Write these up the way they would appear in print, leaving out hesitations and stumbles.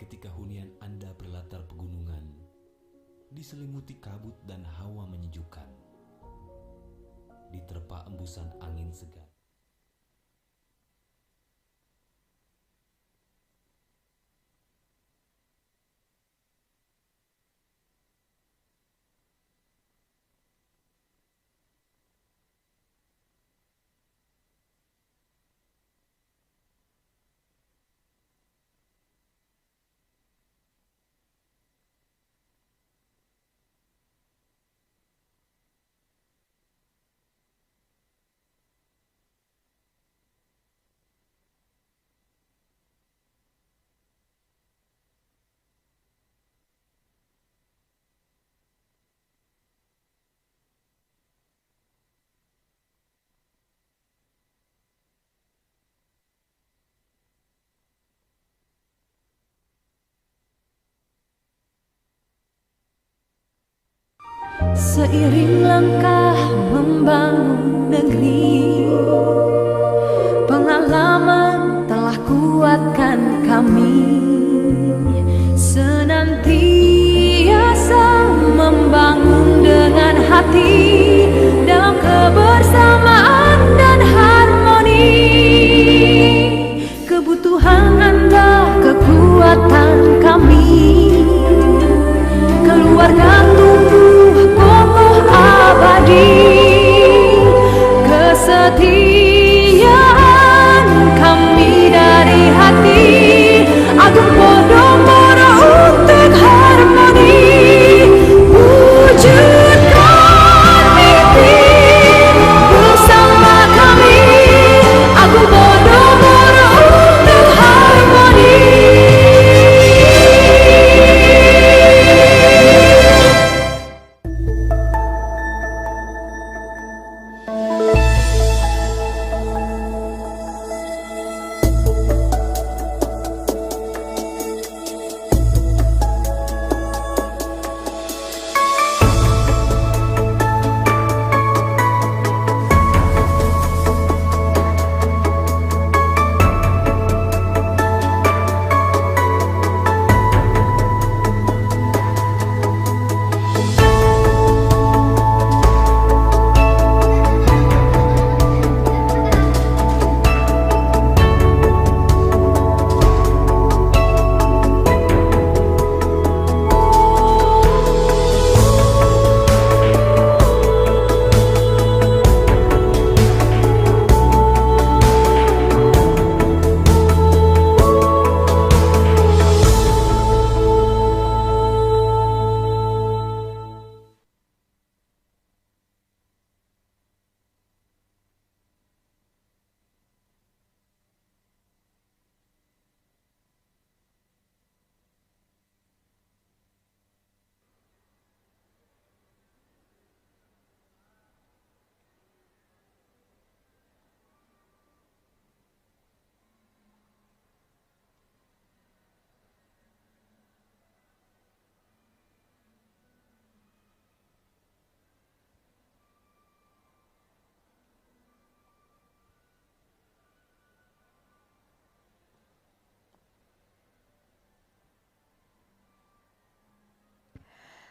ketika hunian Anda berlatar pegunungan, diselimuti kabut dan hawa menyejukkan, diterpa embusan angin segar. Seiring langkah membangun negeri, pengalaman telah kuatkan kami senantiasa membangun dengan hati dalam kebersamaan dan harmoni. Kebutuhan Anda, kekuatan kami, keluarga tumbuh kokoh abadi, kesetiaan kami dari hati Agung Podomoro untuk harmoni. Wujudkan mimpi bersama kami, Agung Podomoro untuk harmoni.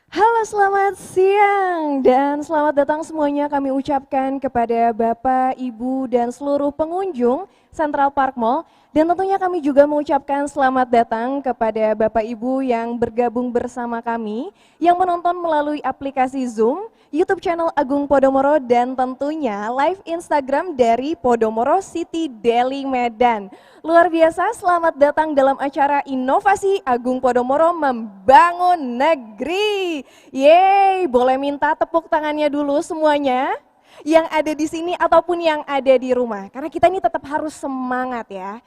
Halo, selamat siang dan selamat datang semuanya kami ucapkan kepada Bapak, Ibu, dan seluruh pengunjung Central Park Mall. Dan tentunya kami juga mengucapkan selamat datang kepada Bapak Ibu yang bergabung bersama kami, yang menonton melalui aplikasi Zoom, YouTube channel Agung Podomoro, dan tentunya live Instagram dari Podomoro City Deli Medan. Luar biasa, selamat datang dalam acara Inovasi Agung Podomoro Membangun Negeri. Yeay, boleh minta tepuk tangannya dulu semuanya yang ada di sini ataupun yang ada di rumah. Karena kita ini tetap harus semangat ya.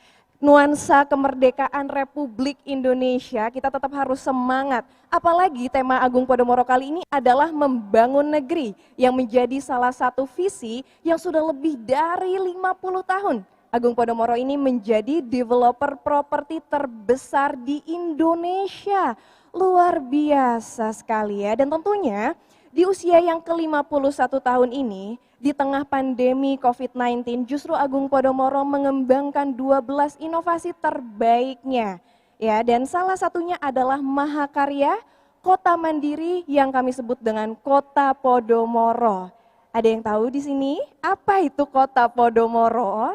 Nuansa kemerdekaan Republik Indonesia, kita tetap harus semangat. Apalagi tema Agung Podomoro kali ini adalah membangun negeri yang menjadi salah satu visi yang sudah lebih dari 50 tahun. Agung Podomoro ini menjadi developer properti terbesar di Indonesia. Luar biasa sekali ya, dan tentunya di usia yang ke-51 tahun ini, di tengah pandemi COVID-19, justru Agung Podomoro mengembangkan 12 inovasi terbaiknya, Ya, dan salah satunya adalah Mahakarya, kota mandiri yang kami sebut dengan Kota Podomoro. Ada yang tahu di sini apa itu Kota Podomoro?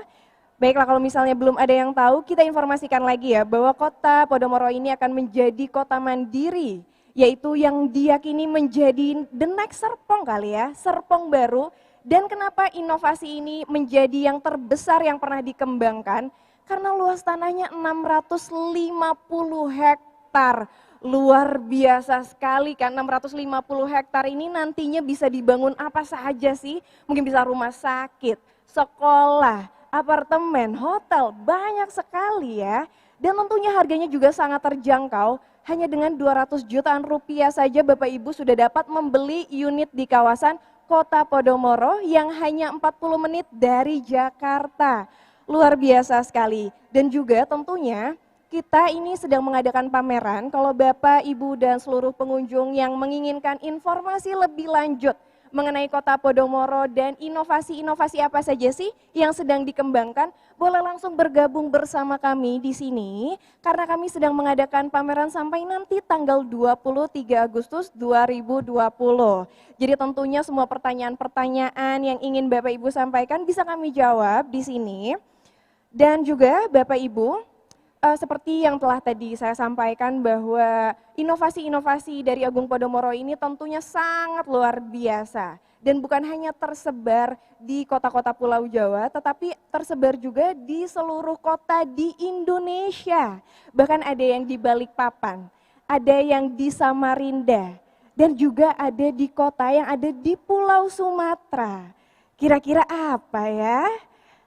Baiklah, kalau misalnya belum ada yang tahu, kita informasikan lagi ya bahwa Kota Podomoro ini akan menjadi kota mandiri, yaitu yang diyakini menjadi the next Serpong kali ya, Serpong baru. Dan kenapa inovasi ini menjadi yang terbesar yang pernah dikembangkan? Karena luas tanahnya 650 hektar. Luar biasa sekali kan, 650 hektar ini nantinya bisa dibangun apa saja sih? Mungkin bisa rumah sakit, sekolah, apartemen, hotel, banyak sekali ya. Dan tentunya harganya juga sangat terjangkau, hanya dengan 200 jutaan rupiah saja Bapak Ibu sudah dapat membeli unit di kawasan Kota Podomoro yang hanya 40 menit dari Jakarta. Luar biasa sekali. Dan juga tentunya kita ini sedang mengadakan pameran, kalau Bapak, Ibu, dan seluruh pengunjung yang menginginkan informasi lebih lanjut mengenai Kota Podomoro dan inovasi-inovasi apa saja sih yang sedang dikembangkan, boleh langsung bergabung bersama kami di sini karena kami sedang mengadakan pameran sampai nanti tanggal 23 Agustus 2020. Jadi tentunya semua pertanyaan-pertanyaan yang ingin Bapak Ibu sampaikan bisa kami jawab di sini. Dan juga Bapak Ibu, seperti yang telah tadi saya sampaikan bahwa inovasi-inovasi dari Agung Podomoro ini tentunya sangat luar biasa. Dan bukan hanya tersebar di kota-kota Pulau Jawa, tetapi tersebar juga di seluruh kota di Indonesia. Bahkan ada yang di Balikpapan, ada yang di Samarinda, dan juga ada di kota yang ada di Pulau Sumatera. Kira-kira apa ya?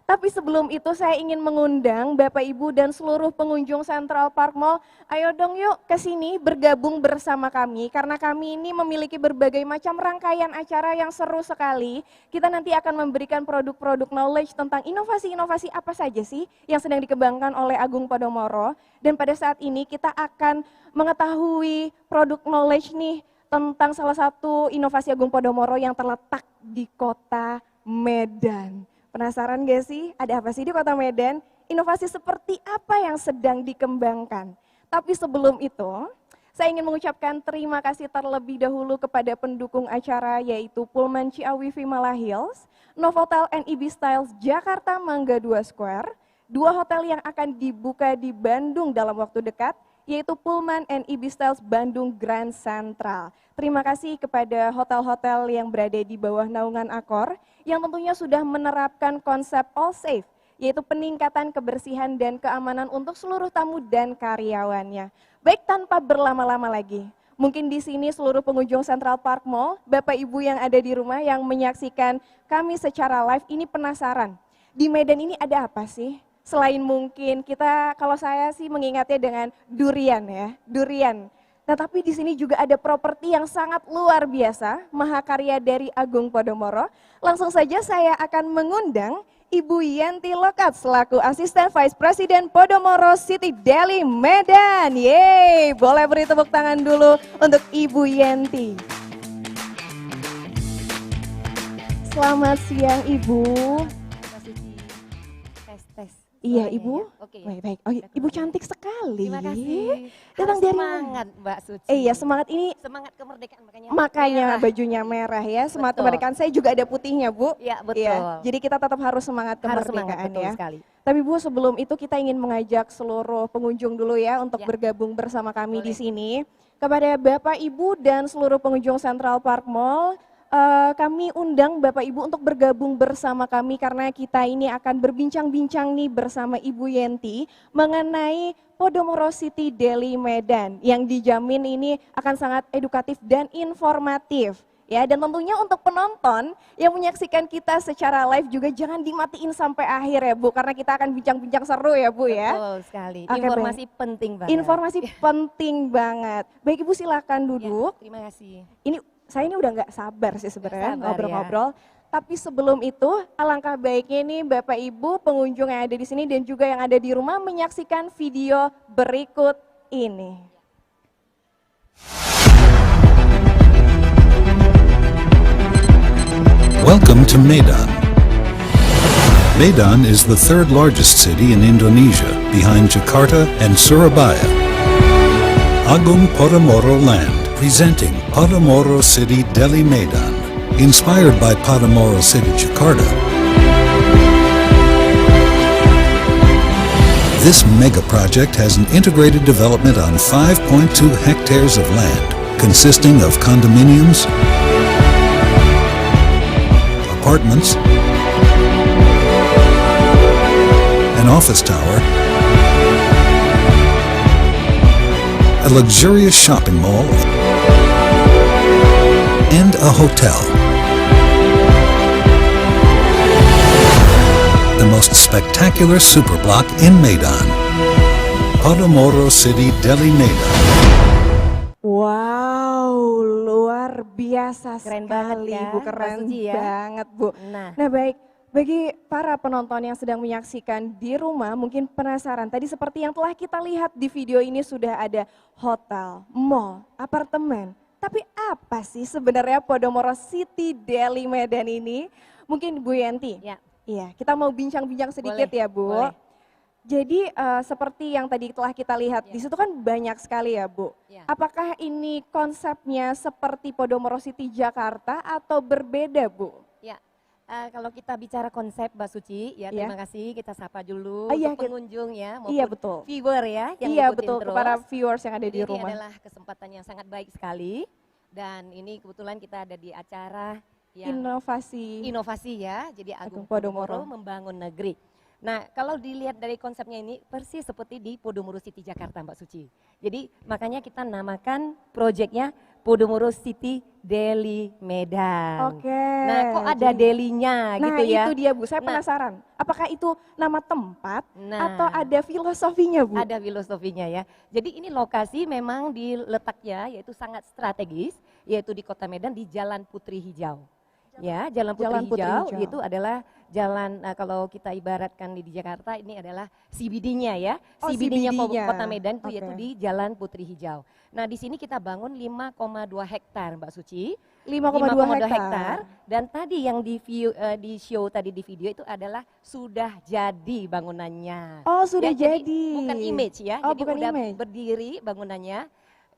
Tapi sebelum itu saya ingin mengundang Bapak Ibu dan seluruh pengunjung Central Park Mall, ayo dong yuk ke sini bergabung bersama kami karena kami ini memiliki berbagai macam rangkaian acara yang seru sekali. Kita nanti akan memberikan produk-produk knowledge tentang inovasi-inovasi apa saja sih yang sedang dikembangkan oleh Agung Podomoro. Dan pada saat ini kita akan mengetahui produk knowledge nih tentang salah satu inovasi Agung Podomoro yang terletak di kota Medan. Penasaran gak sih ada apa sih di kota Medan? Inovasi seperti apa yang sedang dikembangkan? Tapi sebelum itu, saya ingin mengucapkan terima kasih terlebih dahulu kepada pendukung acara yaitu Pullman Ciawi Vimala Hills, Novotel NIB Styles Jakarta Mangga 2 Square, dua hotel yang akan dibuka di Bandung dalam waktu dekat, yaitu Pullman NIB Styles Bandung Grand Central. Terima kasih kepada hotel-hotel yang berada di bawah naungan Accor yang tentunya sudah menerapkan konsep all safe, yaitu peningkatan kebersihan dan keamanan untuk seluruh tamu dan karyawannya. Baik, tanpa berlama-lama lagi, mungkin di sini seluruh pengunjung Central Park Mall, Bapak Ibu yang ada di rumah yang menyaksikan kami secara live ini penasaran, di Medan ini ada apa sih? Selain mungkin kita, kalau saya sih mengingatnya dengan durian ya, durian. Nah tapi di sini juga ada properti yang sangat luar biasa, mahakarya dari Agung Podomoro. Langsung saja saya akan mengundang Ibu Yenti Lokat selaku Asisten Vice President Podomoro City Deli Medan. Yeay, boleh beri tepuk tangan dulu untuk Ibu Yenti. Selamat siang Ibu. Iya Ibu, Oke, baik. Oh, Ibu cantik sekali. Terima kasih. Datang Harus dari semangat Mbak Suci. Iya semangat ini. Semangat kemerdekaan Makanya merah. bajunya merah ya. Semangat Betul. kemerdekaan saya juga ada putihnya Bu. Iya betul. Iya, jadi kita tetap harus semangat Harus kemerdekaan semangat, betul ya. sekali. Tapi Bu sebelum itu kita ingin mengajak seluruh pengunjung dulu ya untuk Ya. bergabung bersama kami di Boleh. sini. Kepada Bapak Ibu dan seluruh pengunjung Central Park Mall, kami undang Bapak Ibu untuk bergabung bersama kami karena kita ini akan berbincang-bincang nih bersama Ibu Yenti mengenai Podomoro City Deli Medan yang dijamin ini akan sangat edukatif dan informatif. Ya, dan tentunya untuk penonton yang menyaksikan kita secara live juga jangan dimatiin sampai akhir ya Bu, karena kita akan bincang-bincang seru ya Bu ya. Betul sekali. Oke, Informasi penting banget. Informasi penting banget. Baik Ibu silakan Ya, duduk. terima kasih. Saya ini udah nggak sabar sih sebenarnya Sabar, ngobrol-ngobrol. Tapi sebelum itu alangkah baiknya nih Bapak Ibu pengunjung yang ada di sini dan juga yang ada di rumah menyaksikan video berikut ini. Welcome to Medan. Medan is the third largest city in Indonesia behind Jakarta and Surabaya. Agung Podomoro Land, presenting Podomoro City Delhi Medan, inspired by Podomoro City, Jakarta. This mega project has an integrated development on 5.2 hectares of land, consisting of condominiums, apartments, an office tower, a luxurious shopping mall, and a hotel. The most spectacular superblock in Medan, Podomoro City, Delhi Medan. Wow, luar biasa Keren sekali banget ya, Bu, Mbak keren Suci ya. banget Bu. Nah, Nah baik, bagi para penonton yang sedang menyaksikan di rumah mungkin penasaran, tadi seperti yang telah kita lihat di video ini sudah ada hotel, mall, apartemen. Tapi apa sih sebenarnya Podomoro City Delhi Medan ini? Mungkin Bu Yenti, ya iya kita mau bincang-bincang sedikit boleh, ya Bu. boleh. Jadi seperti yang tadi telah kita lihat, Ya. di situ kan banyak sekali ya Bu. Ya. Apakah ini konsepnya seperti Podomoro City Jakarta atau berbeda Bu? Ya, kalau kita bicara konsep Mbak Suci, ya Iya. terima kasih kita sapa dulu Oh, iya, untuk pengunjung ya maupun Iya betul. viewer ya yang Iya ngikutin betul, terus. kepada viewers yang ada Jadi di ini rumah. adalah kesempatan yang sangat baik sekali dan ini kebetulan kita ada di acara yang Inovasi. ya, jadi Agung Agung Podomoro. Podomoro membangun negeri. Nah, kalau dilihat dari konsepnya ini persis seperti di Podomoro City Jakarta Mbak Suci. Jadi makanya kita namakan proyeknya Podomoro City Delhi Medan. Oke. Nah, kok ada jadi- Delhi-nya Nah gitu ya? itu dia Bu, saya Nah. penasaran. Apakah itu nama tempat Nah. atau ada filosofinya Bu? Ada filosofinya ya. Jadi ini lokasi memang diletaknya yaitu sangat strategis, yaitu di Kota Medan di Jalan Putri Hijau. Ya, Jalan Putri, Jalan Putri Hijau, Hijau. itu adalah jalan kalau kita ibaratkan di Jakarta ini adalah CBD-nya ya. Oh, CBD-nya CBD-nya. Kota Medan itu Oke. yaitu di Jalan Putri Hijau. Nah, di sini kita bangun 5,2 hektar Mbak Suci. 5,2 hektar. Dan tadi yang di show tadi di video itu adalah sudah jadi bangunannya. Oh sudah Ya, jadi. Bukan image ya, Oh jadi bukan udah image. berdiri bangunannya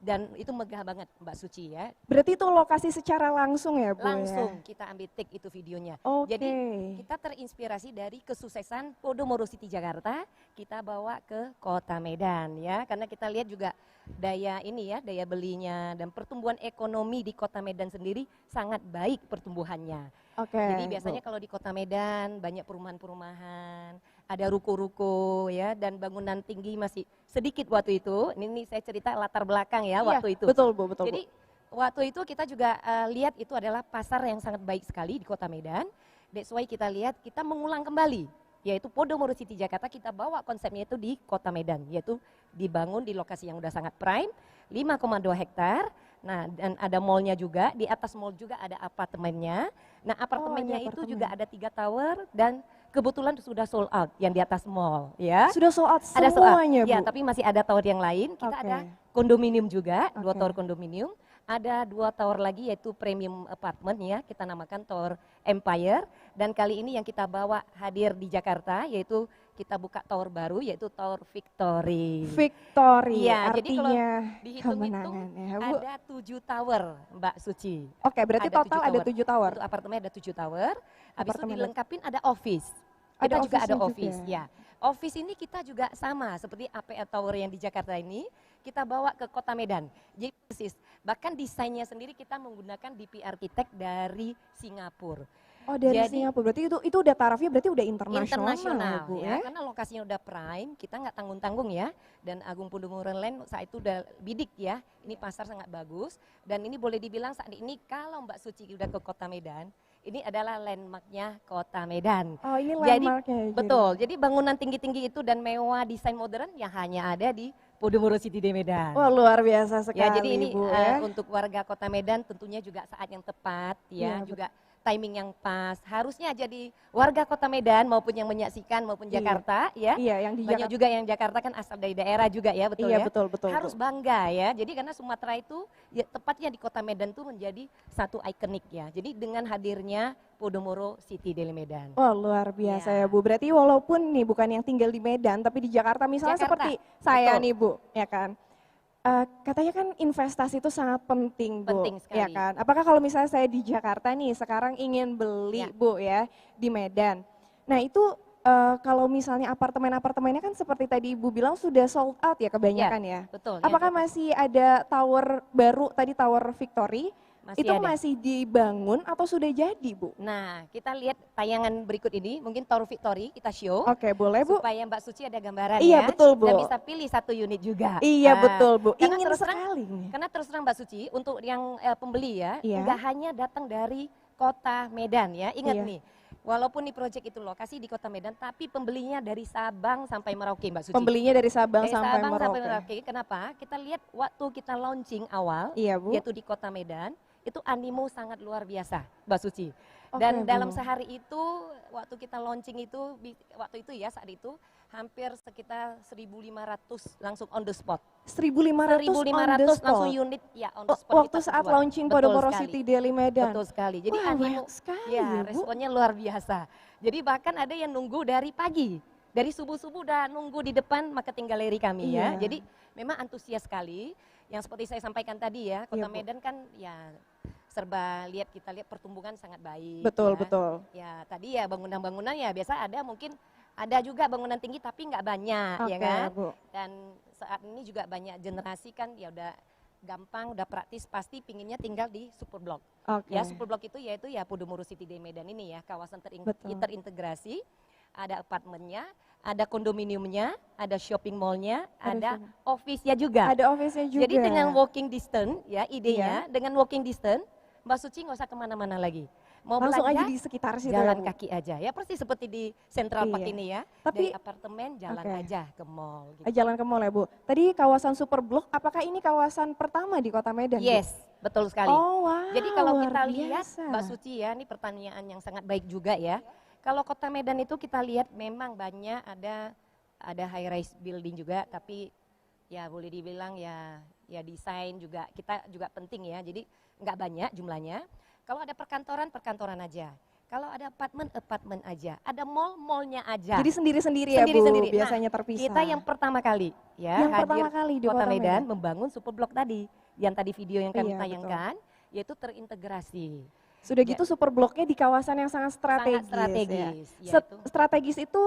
dan itu megah banget Mbak Suci ya. Berarti itu lokasi secara langsung ya Bu? Langsung kita ambil take itu videonya. Ya? Oke. Jadi kita terinspirasi dari kesuksesan Podomoro City Jakarta, kita bawa ke Kota Medan ya. Karena kita lihat juga daya ini ya, daya belinya dan pertumbuhan ekonomi di Kota Medan sendiri sangat baik pertumbuhannya. Oke. Jadi Bu. biasanya kalau di Kota Medan banyak perumahan-perumahan, ada ruko-ruko ya dan bangunan tinggi masih sedikit waktu itu. Ini saya cerita latar belakang ya Iya, waktu itu. Betul Bu, betul Jadi waktu itu kita juga lihat itu adalah pasar yang sangat baik sekali di Kota Medan. That's why kita lihat kita mengulang kembali yaitu Podomoro City Jakarta kita bawa konsepnya itu di Kota Medan yaitu dibangun di lokasi yang udah sangat prime 5,2 hektar. Nah, dan ada mallnya juga, di atas mall juga ada apartemennya. Nah, apartemennya ada itu apartemen. juga ada 3 tower dan kebetulan sudah sold out yang di atas mall ya. Bu. Sudah sold out Ada sold out. semuanya Bu? Ya, tapi masih ada tower yang lain. Kita Oke. ada kondominium juga, 2 Oke. tower kondominium. Ada 2 tower lagi yaitu premium apartment ya, kita namakan Tower Empire. Dan kali ini yang kita bawa hadir di Jakarta yaitu kita buka tower baru yaitu Tower Victory. Victory, Iya, jadi kalau artinya dihitung-hitung kemenangan ya Bu. ada 7 tower Mbak Suci. Oke, berarti ada total 7 ada tower. 7 tower. Untuk apartemen ada 7 tower, habis itu Apartemen ada- dilengkapin ada office. Ada Kita juga ada office-nya office, juga. ya. Office ini kita juga sama seperti APR Tower yang di Jakarta ini, kita bawa ke Kota Medan. Jadi persis, bahkan desainnya sendiri kita menggunakan DP arsitek dari Singapura. Oh dari Jadi- Singapura, berarti itu udah tarafnya berarti udah internasional, Internasional Bu ya, karena lokasinya udah prime, kita nggak tanggung-tanggung ya. Dan Agung Podomoro Land saat itu udah bidik ya, ini pasar sangat bagus. Dan ini boleh dibilang saat ini kalau Mbak Suci udah ke Kota Medan, ini adalah landmarknya Kota Medan. Oh ini Jadi, landmarknya. Betul, jadi bangunan tinggi-tinggi itu dan mewah desain modern yang hanya ada di Podomoro City di Medan. Wah luar biasa sekali Ya, jadi ini Bu ya. untuk warga Kota Medan tentunya juga saat yang tepat ya, Iya, juga timing yang pas. Harusnya jadi warga Kota Medan maupun yang menyaksikan maupun Iya. Jakarta ya. Iya yang di Banyak Jakarta. juga yang Jakarta kan asal dari daerah juga ya, betul Iya ya. betul betul. Harus Bu. bangga ya. Jadi karena Sumatera itu ya, tepatnya di Kota Medan tuh menjadi satu ikonik ya. Jadi dengan hadirnya Podomoro City Delhi Medan. Wah luar biasa ya Ya. Bu. Berarti walaupun nih bukan yang tinggal di Medan tapi di Jakarta misalnya Jakarta, seperti saya betul. nih Bu, ya kan. Katanya kan investasi itu sangat penting, Bu. Penting Ya sekali. kan? Apakah kalau misalnya saya di Jakarta nih, sekarang ingin beli, Ya. Bu ya, di Medan. Nah itu kalau misalnya apartemen-apartemennya kan seperti tadi Ibu bilang sudah sold out ya kebanyakan ya. Betul. ya, Apakah betul. masih ada tower baru tadi, Tower Victory, Masih itu ada. masih dibangun atau sudah jadi, Bu? Nah, kita lihat tayangan berikut ini, mungkin Tower Victory kita show. Oke, boleh, Bu? Supaya Mbak Suci ada gambaran Iya, ya. betul, Bu. Dan bisa pilih satu unit juga. Iya, Nah, betul, Bu. karena Ingin terus terang- sekali nih. Karena terus terang Mbak Suci, untuk yang pembeli ya, Iya. nggak hanya datang dari kota Medan ya. Ingat Iya. nih, walaupun nih proyek itu lokasi di kota Medan, tapi pembelinya dari Sabang sampai Merauke Mbak Suci. Pembelinya dari Sabang Dari sampai Sabang sampai Merauke. Merauke. Kenapa? Kita lihat waktu kita launching awal, Iya, Bu. yaitu di kota Medan, itu animo sangat luar biasa Mbak Suci. Oke, Dan dalam Bu. sehari itu, waktu kita launching itu, waktu itu ya saat itu, hampir sekitar 1.500 langsung on the spot. 1.500 on the 1.500 langsung spot. unit ya on the spot. Waktu kita saat keluar. launching Betul Podomoro sekali. City Deli Medan. Betul sekali. Jadi Wah, animo, banyak sekali ya ya, Bu. responnya luar biasa. Jadi bahkan ada yang nunggu dari pagi. Dari subuh-subuh udah nunggu di depan marketing galeri kami ya. Iya. Jadi memang antusias sekali. Yang seperti saya sampaikan tadi ya, Kota Iya, Bu. Medan kan ya serba kita lihat pertumbuhan sangat baik. Betul, ya. betul. Ya tadi ya bangunan-bangunan ya biasa ada mungkin ada juga bangunan tinggi tapi nggak banyak ya Oke, kan. Bu. Dan saat ini juga banyak generasi kan ya udah gampang, udah praktis, pasti pinginnya tinggal di Superblok. Oke. Ya Superblok itu yaitu ya Podomoro City di Medan ini ya, kawasan Betul. terintegrasi, ada apartemennya, ada kondominiumnya, ada shopping mallnya, Ada ada office-nya juga. Ada office-nya juga. Jadi dengan walking distance ya idenya, dengan walking distance, Mbak Suci nggak usah kemana-mana lagi. Mau langsung aja belanja, di sekitar situ. jalan ya, Bu? kaki aja. Ya persis seperti di Central Park Iya. ini ya. Tapi- dari apartemen jalan Oke. aja ke mall. Gitu. Jalan ke mall ya, Bu. Tadi kawasan Superblok, apakah ini kawasan pertama di Kota Medan? Bu? Yes, betul sekali. Oh, wow. Jadi kalau luar kita lihat biasa. Mbak Suci ya, ini pertanyaan yang sangat baik juga ya. Kalau Kota Medan itu kita lihat memang banyak ada high rise building juga, tapi ya boleh dibilang ya desain juga kita juga penting ya. Jadi nggak banyak jumlahnya. Kalau ada perkantoran aja. Kalau ada apartemen aja. Ada mallnya aja. Jadi sendiri-sendiri ya, Bu, Sendiri-sendiri. Nah, biasanya terpisah. Kita yang pertama kali ya Yang hadir pertama kali di Kota Kota Medan Medan. membangun Superblok tadi. Yang tadi video yang kami Iya, betul. tayangkan yaitu terintegrasi. Sudah Ya. gitu Superbloknya di kawasan yang sangat strategis. strategis, Ya. ya itu. Strategis itu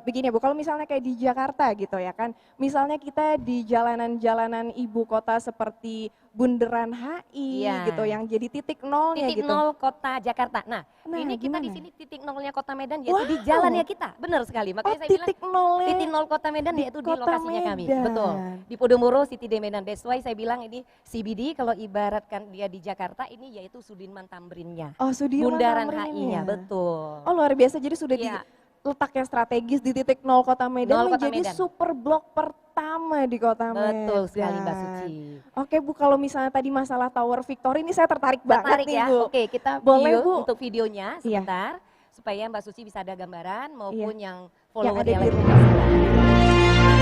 begini ya, Bu, kalau misalnya kayak di Jakarta gitu ya kan, misalnya kita di jalanan-jalanan ibu kota seperti Bundaran HI Iya. gitu, yang jadi titik nolnya Titik gitu. nol kota Jakarta. Nah, Nah, ini kita di gimana? sini titik nolnya Kota Medan yaitu di Wow. jalannya kita. Benar sekali. Oh, Makanya saya bilang titik nolnya. titik nol Kota Medan di yaitu di Kota lokasinya kami. Medan. Betul. Di Podomoro City di Medan. That's why saya bilang ini CBD kalau ibaratkan dia di Jakarta ini yaitu Sudirman Tamrinnya. Oh, Sudirman Bundaran Tamrin HI-nya, ya. betul. Oh, luar biasa, jadi sudah Iya. di letak yang strategis di titik nol Kota Medan Nol Kota menjadi Medan. Superblok pertama di Kota Medan. Betul sekali Mbak Suci. Oke, Bu, kalau misalnya tadi masalah Tower Victory ini saya tertarik banget Tertarik nih, ya? Bu. Oke, kita Boleh, view Bu? untuk videonya Iya. sebentar supaya Mbak Suci bisa ada gambaran maupun yang follower ada yang di lagi rumah. menyaksikan.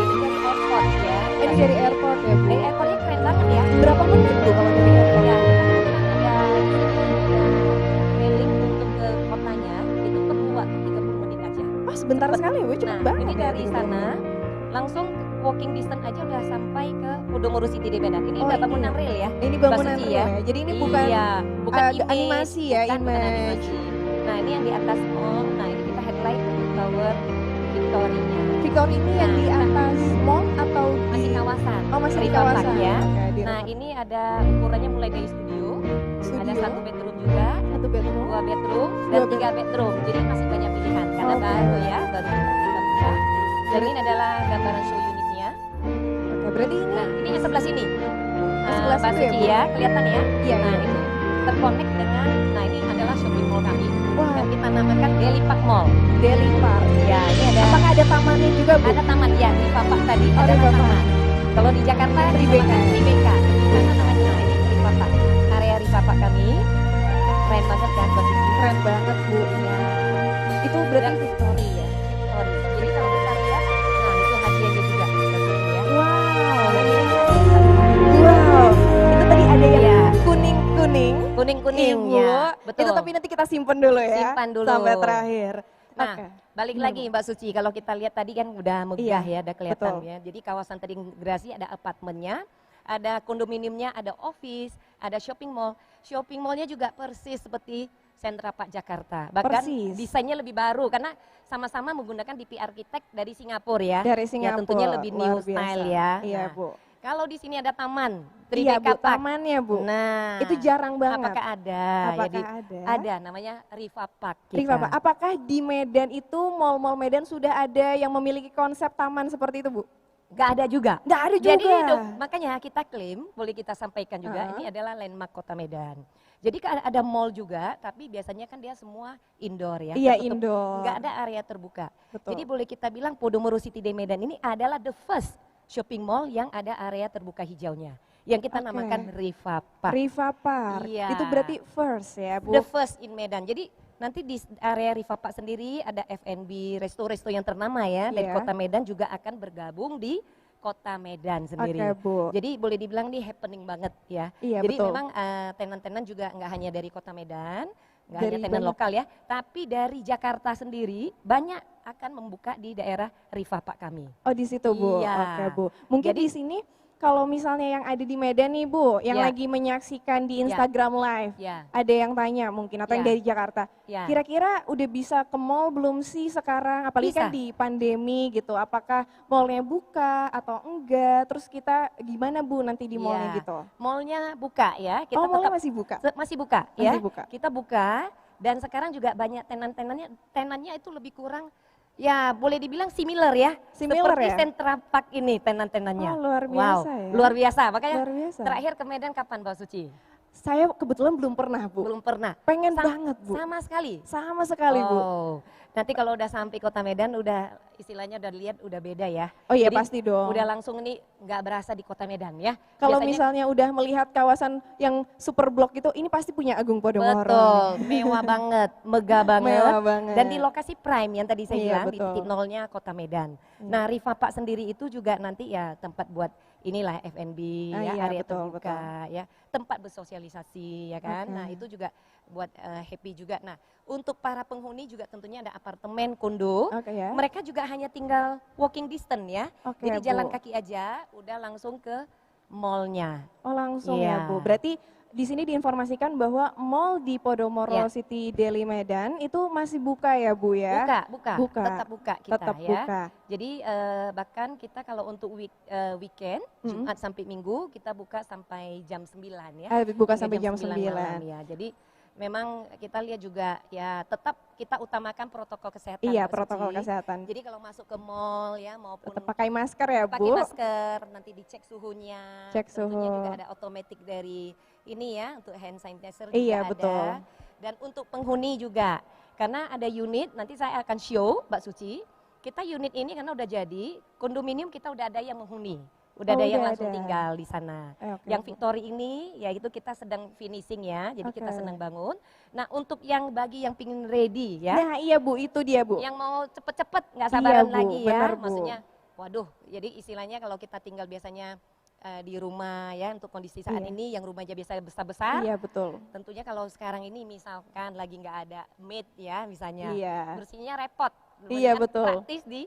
Ini Ini dari airport ya. dari airport ya, Bu. Dari airportnya keren banget ya. Berapa menit, Bu, kalau dari airport? Ya, ada mailing untuk ke kotanya itu perlu waktu 30 menit aja. Oh, sebentar Cepet. sekali ya, Bu, cepet Nah, banget. ini ya, dari Bu. sana langsung walking distance aja udah sampai ke Podomoro City di Medan. Ini Oh, udah ini. bangunan real ya. Ini Mbak bangunan Suci real ya. Jadi ini bukan iya, bukan image, animasi ya, bukan image. animasi. Nah, ini yang di atas mall. Nah, ini kita headlight untuk Tower Victory-nya. Victory ini yang di atas mall atau di Masih kawasan. Oh, masih di River Park kawasan ya. Oke, di Nah, River ini ada ukurannya mulai dari studio. Ada Studio. 1 bedroom juga, satu bedroom. 2 bedroom, dan Dua 3 bedroom. Jadi masih banyak pilihan karena Oke. baru ya, baru kita buka. Dan ini adalah gambaran show unitnya. Oke, berarti ini Nah, ini yang sebelah sini. sebelah Mbak situ ya, Suci Bu? ya, kelihatan ya? Iya, Nah, iya. itu terkonek dengan, nah ini adalah shopping mall kami. wah, Yang kita namakan Deli Park Mall. Deli Park. Ya, ini ada Apakah ada tamannya juga, Bu? ada taman ya di Papak tadi Oh, ada di Papak. taman. Kalau di Jakarta Tribeka. Tribeka. Di sana namanya nah, ini di Papak. Area di Papak kami. Keren banget kan Mbak Suci? Keren banget, Bu. Ya. Itu berarti Dan Victory ya. Victory. Jadi kalau kita lihat, nah itu hadiahnya juga Mbak Suci ya. wow. Hadiahnya. Wow. Itu tadi ada yang Iya. Kuning-kuning Ibu. ya, betul. Itu tapi nanti kita simpen dulu ya. Simpan dulu. Sampai terakhir. Nah, Oke. balik lagi Mbak Suci, kalau kita lihat tadi kan udah megah Iya, ya, udah kelihatan betul. ya. Jadi kawasan terintegrasi ada apartemennya, ada kondominiumnya, ada office, ada shopping mall. Shopping mallnya juga persis seperti Sentra Park Jakarta. Bahkan Persis. desainnya lebih baru karena sama-sama menggunakan DP Architect dari Singapura ya. Dari Ya Singapura. tentunya lebih new luar biasa. style ya. Iya, Nah, Bu. kalau di sini ada taman, Iya, Bu, Tribeca Park. tamannya, Bu. Nah, Itu jarang banget. apakah ada? Apakah Jadi, ada? ada, namanya Riva Park. Riva, kita. Pak, apakah di Medan itu mall-mall Medan sudah ada yang memiliki konsep taman seperti itu, Bu? Nggak ada juga. Nggak ada juga. Jadi makanya kita klaim, boleh kita sampaikan juga, ini adalah landmark Kota Medan. Jadi ada mall juga, tapi biasanya kan dia semua indoor ya. Iya, tertutup. indoor. Nggak ada area terbuka. Betul. Jadi boleh kita bilang Podomoro City de Medan ini adalah the first shopping mall yang ada area terbuka hijaunya. Yang kita Oke. namakan Riva Park. Riva Park. Iya. Itu berarti first ya, Bu? The first in Medan. Jadi nanti di area Riva Park sendiri ada F&B, resto-resto yang ternama ya dari Iya. Kota Medan juga akan bergabung di Kota Medan sendiri. Oke, Bu. Jadi boleh dibilang nih happening banget ya. Iya, Jadi betul. memang tenan-tenan juga nggak hanya dari Kota Medan, nggak Dari hanya tenan banyak- lokal ya, tapi dari Jakarta sendiri banyak akan membuka di daerah Riva Park kami. Oh, di situ, Bu. Iya. Oke, Bu. Mungkin Jadi- di sini kalau misalnya yang ada di Medan nih, Bu, yang Ya. lagi menyaksikan di Ya. Instagram Live, Ya, ada yang tanya mungkin atau yang Ya. dari Jakarta. ya. Kira-kira udah bisa ke mall belum sih sekarang? Apalagi kan Bisa. di pandemi gitu. Apakah mallnya buka atau enggak? Terus kita gimana, Bu, nanti di mallnya Iya. gitu? Mallnya buka ya. Kita Oh, mallnya tetap masih buka? masih buka ya. Masih buka. Kita buka dan sekarang juga banyak tenannya itu lebih kurang ya boleh dibilang similar ya. Similar Seperti ya? Sentra Park ini tenan-tenannya. Oh, luar biasa wow, ya. luar biasa. Makanya Luar biasa. terakhir ke Medan kapan Mbak Suci? Saya kebetulan belum pernah, Bu. Belum pernah. Pengen Sa- banget, Bu. Sama sekali. Sama sekali, Bu. Oh, nanti kalau udah sampai Kota Medan udah istilahnya udah lihat udah beda ya. Oh iya, Jadi pasti dong. Udah langsung ini nggak berasa di Kota Medan ya. Kalau Biasanya- misalnya udah melihat kawasan yang super blok itu, ini pasti punya Agung Podomoro. Betul, mewah banget, megah banget. Mewah banget. Dan di lokasi prime yang tadi saya Iya, bilang, di betul. titik nolnya Kota Medan. Nah, Riva Park sendiri itu juga nanti ya tempat buat inilah F&B, Ah, ya, iya, area betul, terbuka, ya, tempat bersosialisasi, ya kan. Oke. Nah, itu juga buat happy juga. Nah, untuk para penghuni juga tentunya ada apartemen, kondo. Oke ya. Mereka juga hanya tinggal walking distance ya. Oke, Jadi jalan Bu. kaki aja, udah langsung ke mallnya. Oh, langsung ya, Iya. Bu. Berarti di sini diinformasikan bahwa mall di Podomoro Iya. City Deli Medan itu masih buka ya, Bu ya? Buka, Buka. tetap buka kita Tetap ya. buka. Jadi bahkan kita kalau untuk weekend, Jumat sampai Minggu kita buka sampai jam 9 ya. Buka Hingga sampai jam 9. malam ya. Jadi memang kita lihat juga ya tetap kita utamakan protokol kesehatan. Iya, Mbak protokol Suci. kesehatan. Jadi kalau masuk ke mall ya maupun Tetap pakai masker ya, pakai Bu? masker, nanti dicek suhunya. Cek Tentunya suhu. juga ada otomatis dari ini ya untuk hand sanitizer Iya, juga betul. ada. Dan untuk penghuni juga. Karena ada unit, nanti saya akan show Mbak Suci. Kita unit ini karena udah jadi, kondominium kita udah ada yang menghuni. Udah Oh, ada yang udah langsung ada. tinggal di sana. Oke, Yang Bu. Victory ini ya itu kita sedang finishing ya, jadi kita Oke. sedang bangun. Nah untuk yang bagi yang pingin ready ya, Nah, iya, Bu, itu dia, Bu. yang mau cepet-cepet nggak Iya, sabaran Bu, lagi ya, benar, Bu. maksudnya waduh jadi istilahnya kalau kita tinggal biasanya di rumah ya untuk kondisi saat Iya. ini yang rumahnya biasa besar-besar, Iya, betul. tentunya kalau sekarang ini misalkan lagi nggak ada maid ya misalnya, Iya. bersihnya repot. Iya, Mendingan betul. Praktis di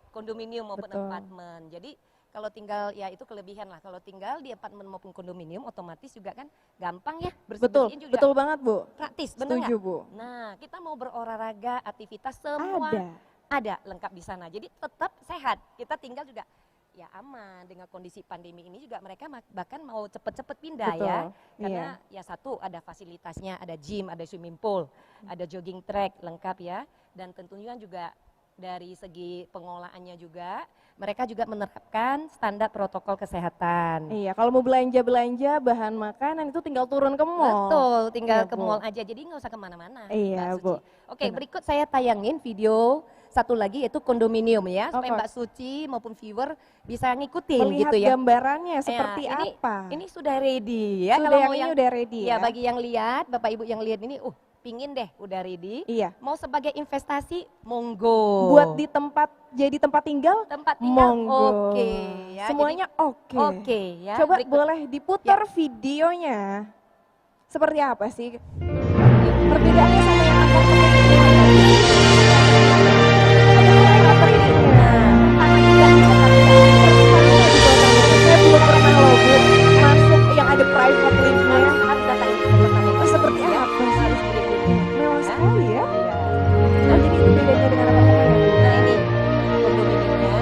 kondominium maupun Betul. apartemen. Jadi kalau tinggal ya itu kelebihan lah. Kalau tinggal di apartemen maupun kondominium otomatis juga kan gampang ya Betul, bersih-bersihin juga betul banget, Bu. praktis, benar Setuju, nggak? Bu. Nah kita mau berolahraga, aktivitas semua Ada. ada lengkap di sana. Jadi tetap sehat. Kita tinggal juga ya aman dengan kondisi pandemi ini juga mereka bahkan mau cepet-cepet pindah Betul, ya. iya. Karena ya satu ada fasilitasnya, ada gym, ada swimming pool, ada jogging track lengkap ya. Dan tentunya juga dari segi pengolahannya juga mereka juga menerapkan standar protokol kesehatan. Iya, kalau mau belanja-belanja bahan makanan itu tinggal turun ke mall. Betul, tinggal Iya, ke Bu. mall aja. Jadi nggak usah kemana-mana. Iya, Mbak Bu. Suci. Oke, Benar. berikut saya tayangin video satu lagi yaitu kondominium ya, supaya Oke. Mbak Suci maupun viewer bisa ngikutin Melihat gitu ya. gambarannya seperti Ya, apa. Ini sudah ready ya. Sudah Kalau yang mau ini yang udah ready ya ya. bagi yang lihat, Bapak Ibu yang lihat ini, pingin deh udah ready. Iya. Mau sebagai investasi, monggo. Buat di tempat jadi tempat tinggal, tempat tinggal, monggo. oke ya. Semuanya oke. Oke ya. Coba Berikut. boleh diputar videonya. Seperti apa sih perbedaannya sama yang apartemen itu? Saya belum pernah loh Bu masuk yang ada private lift-nya. Harus datang ke Kota Medan. Seperti Ya, apa sih? harus beli dulu. Mewah sekali ya. Iya. Oh, jadi itu bedanya dengan apartemen ya Bu? Nah ini kondominiumnya,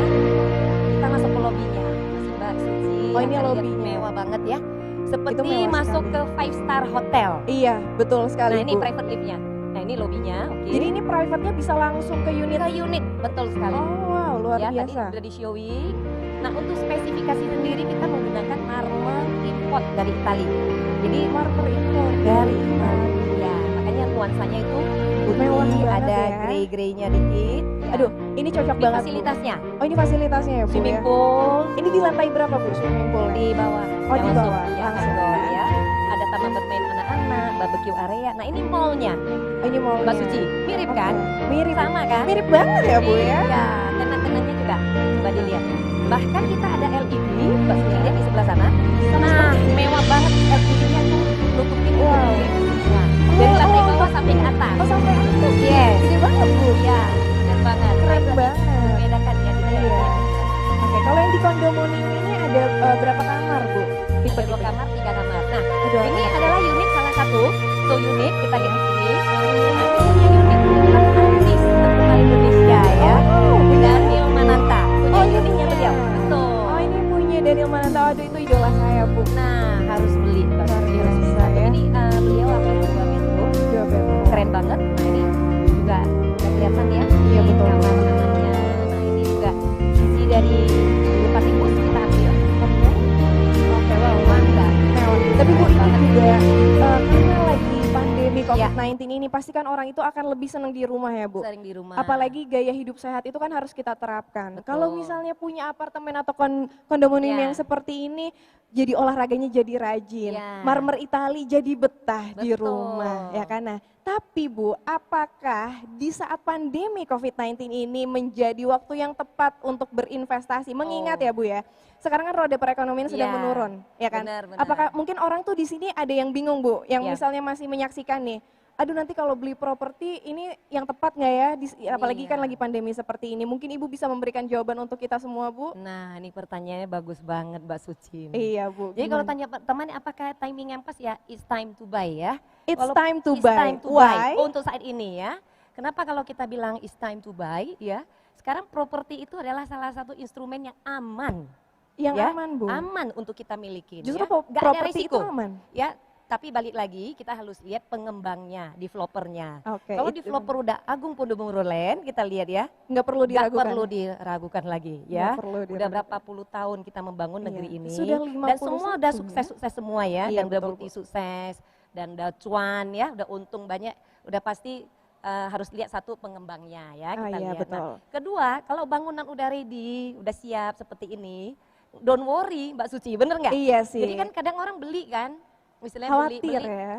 kita masuk ke lobbynya, masih Mbak Suci. Oh, ini yang terlihat lobbynya. mewah banget ya, seperti mewah masuk sekali. ke 5-star hotel. Iya, betul sekali Nah ini Bu. private liftnya, nah ini lobbynya, oke. Jadi ini private-nya bisa langsung ke unit. ke unit, betul sekali. Oh wow, luar Ya tadi biasa. sudah di showing. Nah untuk spesifikasi sendiri kita menggunakan marmer import dari Itali. Jadi Marmer impor dari Itali. Ya makanya nuansanya itu Mewah putih, banget ada ya. grey-greynya dikit. Ya. Aduh, ini cocok Ini banget Bu. fasilitasnya, Oh ini fasilitasnya ya Bu swimming ya. pool. Ini di lantai berapa Bu swimming pool? Di bawah. Oh, Ya, di langsung, bawah, iya, langsung langsung, ya. ya. Ada taman bermain anak-anak, barbecue area. Nah ini mallnya, Oh, ini mallnya. Mbak Suci. Mirip kan? Mirip. Sama kan? Mirip banget ya Bu ya. Iya, tenan-tenannya juga. Coba dilihat. Bahkan kita ada LED, Mbak Suci lihat di sebelah sana. Nah, mewah banget LED-nya tuh nutupin Wow. semua. Dari lantai bawah sampai ke atas. Oh sampai atas. Yes. Gede banget Bu. Iya, keren banget. Keren Nah, itu banget. membedakan ya di Iya. dalamnya. Oke, kalau yang di kondominium ini ada berapa kamar Bu? Tipe 2 kamar, 3 kamar. Nah, Ada ini adalah unit salah satu. So unit kita lihat di sini. Nah, ini punya unit adalah artis terkenal Indonesia ya. Daniel Mananta. Punya Oh, ini unitnya punya. beliau. Betul. Oh ini punya Daniel Mananta. Aduh itu idola saya Bu. Nah, harus beli Mbak. Luar Harus biasa, beli. ya. Ini beliau langsung 2 bedroom. 2 bedroom. Keren banget. Nah, ini juga udah kelihatan ya. Iya, Ini betul. kamar mananya. Nah, ini juga isi dari Lupa Tikus kita ambil. Oke, wow, Mantap. mewah. Tapi Bu ini Banget. juga karena lagi pandemi Iya. COVID-19 ini pasti kan orang itu akan lebih senang di rumah ya Bu. Sering di rumah. Apalagi gaya hidup sehat itu kan harus kita terapkan. Betul. Kalau misalnya punya apartemen atau kondominium Iya. yang seperti ini, jadi olahraganya jadi rajin. Iya. Marmer Itali jadi betah di Betul. rumah, ya kan? Nah, tapi Bu, apakah di saat pandemi COVID-19 ini menjadi waktu yang tepat untuk berinvestasi? Mengingat Oh. ya Bu ya, sekarang kan roda perekonomian sedang Iya. menurun, ya kan? Benar, benar. Apakah mungkin orang tuh di sini ada yang bingung Bu, yang Iya. misalnya masih menyaksikan nih, aduh nanti kalau beli properti ini yang tepat nggak ya? Apalagi kan Iya. lagi pandemi seperti ini. Mungkin Ibu bisa memberikan jawaban untuk kita semua Bu. Nah, ini pertanyaannya bagus banget Mbak Suci. Iya Bu. Jadi kalau gimana? tanya teman apakah timing yang pas ya, it's time to buy ya. It's Kalau time to it's buy. time to Why? buy. Untuk saat ini ya. Kenapa kalau kita bilang it's time to buy ya? Sekarang properti itu adalah salah satu instrumen yang aman. Yang ya, aman Bu. Aman untuk kita miliki. Justru ya. Nggak ada properti itu resiko. aman. Ya, tapi balik lagi kita harus lihat pengembangnya, developernya. Oke. Kalau itu developer udah Agung Podomoro Land, kita lihat ya, nggak perlu nggak diragukan. perlu diragukan lagi Nggak ya. perlu Udah diragukan. berapa puluh tahun kita membangun negeri Iya, ini. sudah Dan 51 semua udah ya. sukses-sukses semua ya. Iya, Dan udah betul, bukti sukses. Dan udah cuan ya, udah untung banyak. Udah pasti harus lihat satu pengembangnya ya, Ah, kita iya, lihat. betul. Nah, kedua, kalau bangunan udah ready, udah siap seperti ini, don't worry Mbak Suci, bener nggak? Iya sih. Jadi kan kadang orang beli kan, misalnya khawatir beli, ya.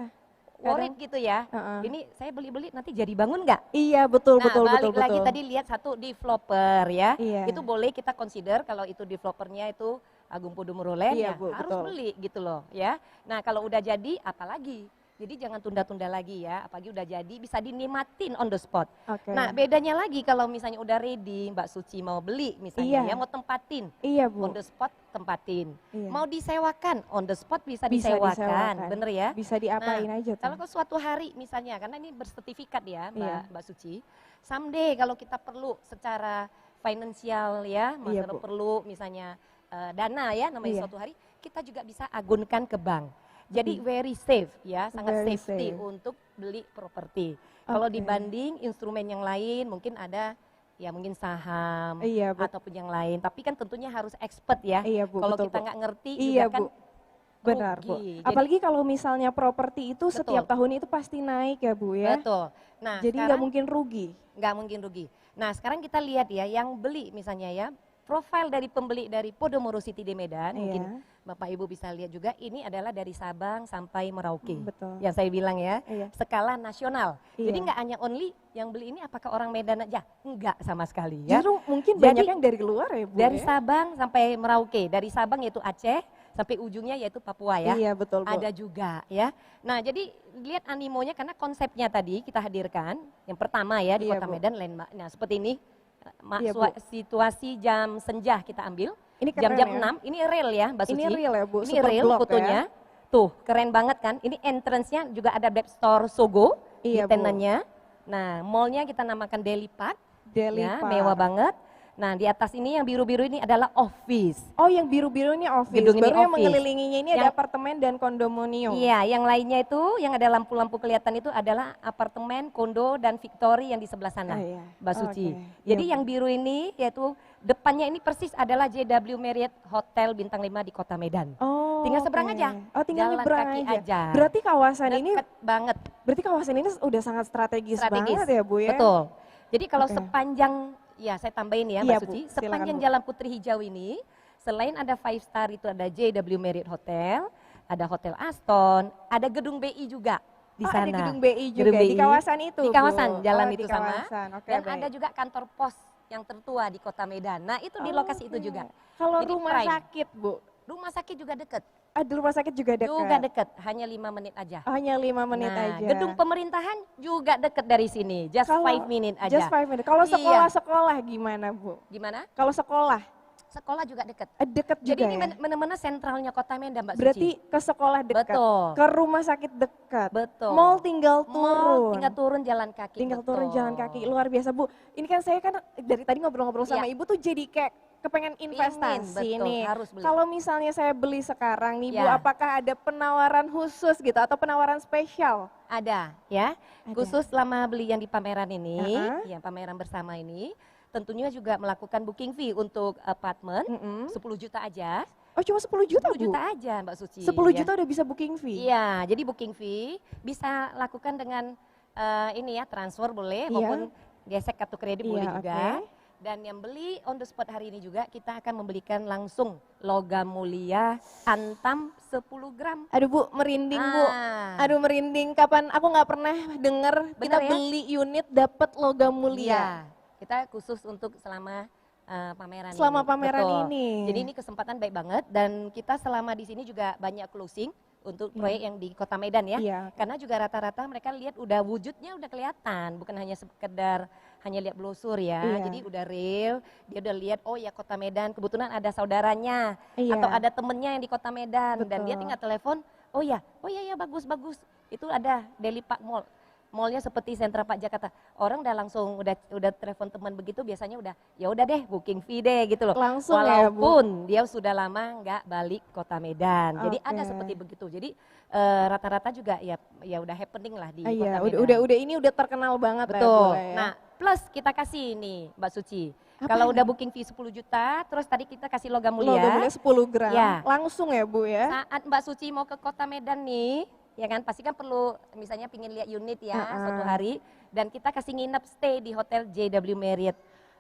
worried gitu ya. Heeh. Ini saya beli-beli nanti jadi bangun nggak? Iya betul Nah, betul balik betul lagi betul. tadi lihat satu developer ya. Iya. Itu boleh kita consider kalau itu developernya itu Agung Podomoro Land Iya, ya Bu, harus betul. beli gitu loh ya. Nah, kalau udah jadi apalagi? Jadi jangan tunda-tunda lagi ya, apalagi udah jadi bisa dinikmatin on the spot. Oke. Nah, bedanya lagi kalau misalnya udah ready Mbak Suci mau beli misalnya Iya. ya, mau tempatin Iya Bu. on the spot tempatin. Iya. Mau disewakan on the spot bisa, Bisa disewakan, disewakan. bener ya? Bisa diapain Nah, aja tuh. Kalau ke suatu hari misalnya, karena ini bersertifikat ya Iya. Mbak Suci, someday kalau kita perlu secara finansial ya, Iya, masalah Bu. perlu misalnya dana ya namanya Iya. suatu hari, kita juga bisa agunkan ke bank. Jadi very safe ya, sangat Very safety safe. untuk beli properti. Kalau Oke. dibanding instrumen yang lain mungkin ada ya mungkin saham Iya, Bu. ataupun yang lain, tapi kan tentunya harus expert ya. Iya, Bu, Kalau betul, kita Bu. nggak ngerti Iya, juga kan Bu. Benar Bu. rugi. Jadi- Apalagi kalau misalnya properti itu Betul. setiap tahun itu pasti naik ya Bu ya. Betul. Nah, Jadi nggak sekarang mungkin rugi. nggak mungkin rugi. Nah, sekarang kita lihat ya, yang beli misalnya ya, profil dari pembeli dari Podomoro City di Medan, mungkin Iya. Bapak Ibu bisa lihat juga, ini adalah dari Sabang sampai Merauke. Betul. Yang saya bilang ya, Iya. skala nasional. Iya. Jadi nggak hanya only yang beli ini apakah orang Medan aja? Enggak sama sekali ya. Justru mungkin Jadi, banyak yang dari luar ya Bu Dari ya. Sabang sampai Merauke, dari Sabang yaitu Aceh, sampai ujungnya yaitu Papua ya. Iya betul Bu. Ada juga ya. Nah jadi lihat animonya karena konsepnya tadi kita hadirkan. Yang pertama ya di Iya, Kota Bu. Medan landmark. Nah seperti ini Iya, Bu. situasi jam senja kita ambil. Ini keren Jam-jam ya. 6, ini real ya Mbak Suci. Ini real ya Bu, Ini super real block fotonya. ya. Tuh keren banget kan. Ini entrance-nya juga ada web store Sogo Iya, di Bu. tenannya. Nah mallnya kita namakan Deli Park. Deli Ya, Park. mewah banget. Nah di atas ini yang biru-biru ini adalah office. Oh yang biru-biru ini office, Gedung ini baru yang office. mengelilinginya ini ada Yang- apartemen dan kondominium. Iya, yang lainnya itu yang ada lampu-lampu kelihatan itu adalah apartemen, kondo, dan Victory yang di sebelah sana, Ah, iya. Mbak Suci. Oke. Jadi Iya, yang biru ini yaitu depannya ini persis adalah JW Marriott Hotel Bintang 5 di Kota Medan. Oh, Tinggal seberang oke. aja. Oh tinggal Jalan nyebrang kaki aja. Berarti kawasan ini, Deket banget, berarti kawasan ini udah sangat strategis banget ya Bu ya? betul. Jadi kalau Oke. sepanjang, ya saya tambahin ya Iya, Mbak Bu. Suci, Silakan, sepanjang Bu. Jalan Putri Hijau ini, selain ada 5 star itu ada JW Marriott Hotel, ada Hotel Aston, ada gedung BI juga di Oh, sana. ada gedung BI juga Gedung di kawasan itu, Di kawasan, Bu? jalan Oh, itu di sama. kawasan. Oke, Dan baik. ada juga kantor pos yang tertua di Kota Medan. Nah itu di lokasi itu Oke. juga. Kalau Jadi rumah prime. sakit Bu, Rumah sakit juga deket. ada rumah sakit juga dekat? Juga deket, hanya 5 menit aja. Hanya 5 menit Nah, aja. gedung pemerintahan juga deket dari sini, just Kalau- 5 minute aja. Just 5 minutes. Kalau Iya. sekolah-sekolah gimana Bu? Gimana? Kalau sekolah Sekolah juga deket. deket juga Jadi ini ya? benar-benar sentralnya Kota Medan, Mbak Berarti Suci. ke sekolah dekat, Betul. ke rumah sakit dekat, Betul. mall tinggal Mall turun. tinggal turun jalan kaki. Tinggal betul. turun jalan kaki, luar biasa Bu. Ini kan saya kan dari tadi ngobrol-ngobrol sama Iya. Ibu tuh jadi kayak kepengen investasi betul, nih. harus beli. Kalau misalnya saya beli sekarang nih Bu, Ya. apakah ada penawaran khusus gitu atau penawaran spesial? Ada ya, Ada. khusus selama beli yang di pameran ini, Uh-uh. yang pameran bersama ini, tentunya juga melakukan booking fee untuk apartemen, Mm-mm. 10 juta aja. Oh cuma 10 juta 10 Bu? juta aja Mbak Suci. 10 ya. juta udah bisa booking fee? Iya, jadi booking fee bisa lakukan dengan ini ya, transfer boleh Iya. maupun gesek kartu kredit Iya, boleh juga. oke. Dan yang beli on the spot hari ini juga kita akan membelikan langsung logam mulia Antam 10 gram. Aduh Bu, merinding Bu. Ah. Aduh merinding, kapan aku nggak pernah denger kita Bener ya? beli unit dapat logam mulia. Iya, kita khusus untuk selama pameran Selama ini. pameran Betul. ini. Jadi ini kesempatan baik banget dan kita selama di sini juga banyak closing untuk proyek yang di Kota Medan ya. Iya. Karena juga rata-rata mereka lihat udah wujudnya udah kelihatan, bukan hanya sekedar hanya lihat brosur ya. Iya. Jadi udah real, dia udah lihat oh ya Kota Medan, kebetulan ada saudaranya Iya. atau ada temennya yang di Kota Medan dan dia Betul. tinggal telepon, oh ya bagus. Itu ada Deli Park Mall. Mallnya seperti sentra Pak Jakarta. Orang udah langsung udah telepon teman begitu biasanya udah ya udah deh booking fee deh gitu loh. Langsung ya, Bu? Walaupun dia sudah lama nggak balik Kota Medan. Jadi ada Oke. seperti begitu. Jadi rata-rata juga ya udah happening lah di Ah, iya, Kota Medan. udah ini udah terkenal banget lah, Betul. Bu, ya. Nah, plus kita kasih ini Mbak Suci. Apa Kalau ini? udah booking fee 10 juta, terus tadi kita kasih logam mulia. logam mulia 10 gram. Ya. Langsung ya Bu ya. Saat Mbak Suci mau ke Kota Medan nih, ya kan pasti kan perlu misalnya pingin lihat unit ya suatu hari dan kita kasih nginep stay di Hotel JW Marriott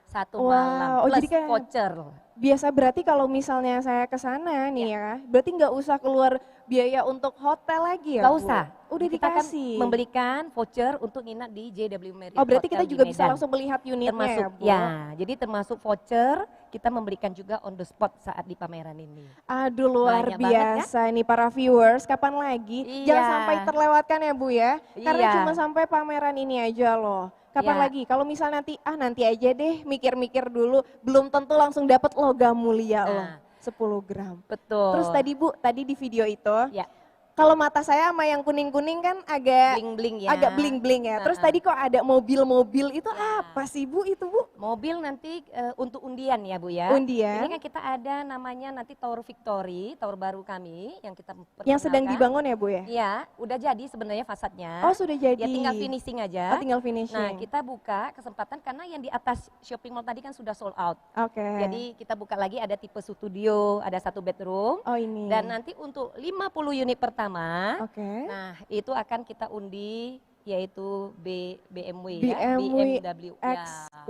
1 Wow, malam oh plus jadi kayak- voucher. Biasa berarti kalau misalnya saya ke sana nih ya, berarti nggak usah keluar biaya untuk hotel lagi ya Gak Bu? usah. Udah Kita akan dikasih. memberikan voucher untuk nginep di JW Marriott. Oh berarti kita Hotel di juga bisa Medan. langsung melihat unitnya termasuk ya Bu? ya, jadi termasuk voucher kita memberikan juga on the spot saat di pameran ini. Aduh luar Banyak banget, kan? biasa ini para viewers, kapan lagi? Iya. Jangan sampai terlewatkan ya Bu ya, karena Iya. cuma sampai pameran ini aja loh. Kapan Iya. lagi? Kalau misal nanti aja deh, mikir-mikir dulu, belum tentu langsung dapat logam mulia loh, Nah. 10 gram. Betul. Terus tadi Bu, tadi di video itu, ya kalau mata saya sama yang kuning-kuning kan agak bling-bling ya. agak bling-bling ya. Terus Nah, tadi kok ada mobil-mobil itu Ya. apa sih Bu itu Bu? Mobil nanti untuk undian ya Bu ya. Undian. Ini kan kita ada namanya nanti Tower Victory, tower baru kami yang kita Yang sedang perkenalkan. dibangun ya Bu ya? Iya, udah jadi sebenarnya fasadnya. Oh sudah jadi. Ya tinggal finishing aja. Oh tinggal finishing. Nah kita buka kesempatan karena yang di atas shopping mall tadi kan sudah sold out. Oke. Jadi kita buka lagi ada tipe studio, ada 1 bedroom. Oh ini. Dan nanti untuk 50 unit pertama, Oke. nah itu akan kita undi yaitu BMW ya, BMW BMW X1.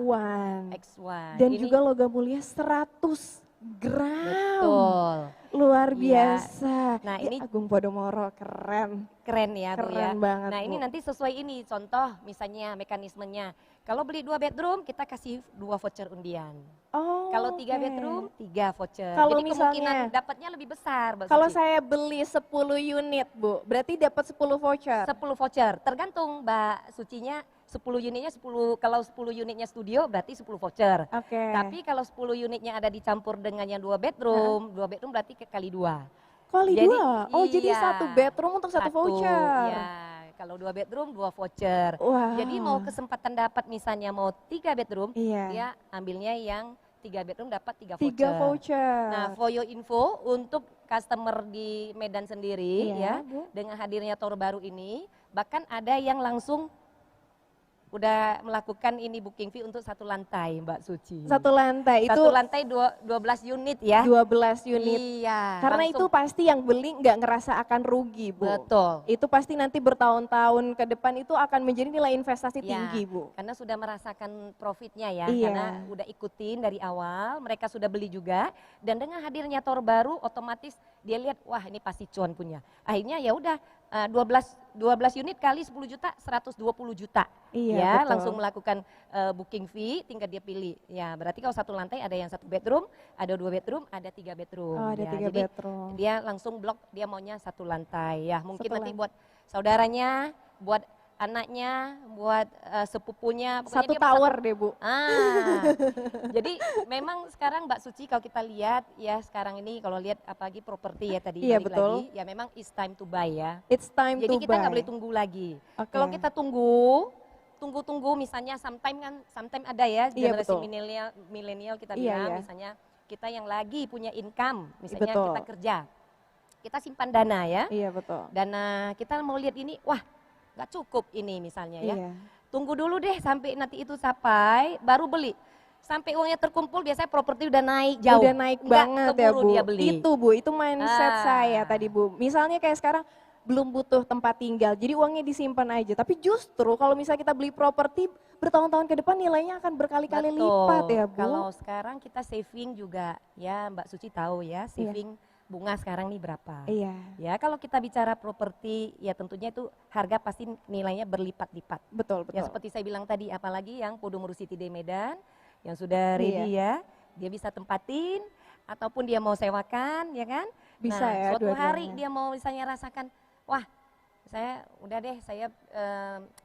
X1. Dan Ini juga logam mulia 100 gram. betul. Luar Iya. biasa. Nah, Ya, ini Agung Podomoro keren. keren ya Bu ya. Keren banget, Nah ini Bu. nanti sesuai ini contoh misalnya mekanismenya. Kalau beli 2 bedroom kita kasih 2 voucher undian. Oh, Kalau 3 oke. bedroom 3 voucher. Kalau Jadi kemungkinan misalnya- dapatnya lebih besar Mbak Kalau Suci. saya beli 10 unit, Bu, berarti dapat 10 voucher. 10 voucher, tergantung Mbak Sucinya 10 unitnya 10, kalau 10 unitnya studio berarti 10 voucher. Oke. Tapi kalau 10 unitnya ada dicampur dengan yang 2 bedroom, 2 bedroom berarti kali 2. Kali Jadi, 2. Oh, jadi iya. satu bedroom untuk satu voucher. Iya, kalau 2 bedroom 2 voucher. Wow. Jadi mau kesempatan dapat misalnya mau 3 bedroom, Iya. dia ambilnya yang 3 bedroom dapat 3 voucher. 3 voucher. Nah, for your info untuk customer di Medan sendiri Iya, ya, Bu. dengan hadirnya tower baru ini, bahkan ada yang langsung udah melakukan ini booking fee untuk 1 lantai Mbak Suci. Satu lantai itu 1 lantai 12 unit ya. 12 unit. Iya. Karena langsung. itu pasti yang beli nggak ngerasa akan rugi, Bu. Betul. Itu pasti nanti bertahun-tahun ke depan itu akan menjadi nilai investasi Ya, tinggi, Bu. karena sudah merasakan profitnya ya, Iya. karena udah ikutin dari awal, mereka sudah beli juga, dan dengan hadirnya tower baru, otomatis dia lihat, wah ini pasti cuan punya. Akhirnya ya udah 12 unit kali 10 juta, 120 juta. Iya, Ya, betul. langsung melakukan booking fee, tinggal dia pilih. Ya, berarti kalau 1 lantai ada yang 1 bedroom, ada 2 bedroom, ada 3 bedroom. Oh, ada Ya, 3 jadi bedroom. dia langsung blok, dia maunya 1 lantai. Ya, mungkin Satu nanti lantai. buat saudaranya, buat anaknya, buat sepupunya, pokoknya Satu dia bisa tower deh, Bu. jadi memang sekarang Mbak Suci kalau kita lihat ya sekarang ini kalau lihat apalagi properti ya tadi Iya, balik betul. lagi ya memang it's time to buy ya. It's time Jadi to kita buy. nggak boleh tunggu lagi. Oke. Kalau kita tunggu misalnya sometime ada ya Iya, generasi betul. milenial kita Iya, bilang iya. misalnya kita yang lagi punya income misalnya Betul. kita kerja. Kita simpan dana ya. Iya, betul. Dana kita mau lihat ini wah nggak cukup ini misalnya ya. Iya. Tunggu dulu deh sampai nanti itu sampai baru beli. Sampai uangnya terkumpul biasanya properti udah naik jauh. Udah naik Nggak banget ya, keburu Bu. dia beli. Itu, Bu, itu mindset Ah. saya tadi, Bu. Misalnya kayak sekarang belum butuh tempat tinggal, jadi uangnya disimpan aja. Tapi justru kalau misalnya kita beli properti bertahun-tahun ke depan nilainya akan berkali-kali Betul. lipat ya, Bu. Kalau sekarang kita saving juga ya Mbak Suci tahu ya saving bunga sekarang nih berapa. Iya, Ya kalau kita bicara properti ya tentunya itu harga pasti nilainya berlipat-lipat. betul, betul. Ya seperti saya bilang tadi apalagi yang Podomoro City di Medan yang sudah ready ya. Dia bisa tempatin ataupun dia mau sewakan ya kan. Bisa Nah, ya, suatu hari dua-duanya. dia mau misalnya rasakan wah saya udah deh saya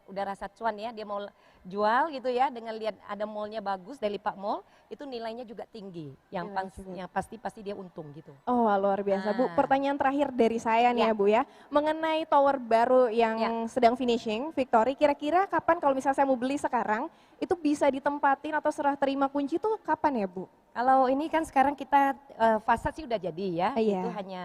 udah rasa cuan ya dia mau jual gitu ya dengan lihat ada mallnya bagus dari Pak Mall itu nilainya juga tinggi yang pasti dia untung gitu. Oh, luar biasa, Bu. Nah. Pertanyaan terakhir dari saya nih Ya. ya, Bu ya. Mengenai tower baru yang sedang finishing, Victory, kira-kira kapan kalau misalnya saya mau beli sekarang, itu bisa ditempatin atau serah terima kunci itu kapan ya, Bu? Kalau ini kan sekarang kita fasad sih udah jadi ya, Iya. itu hanya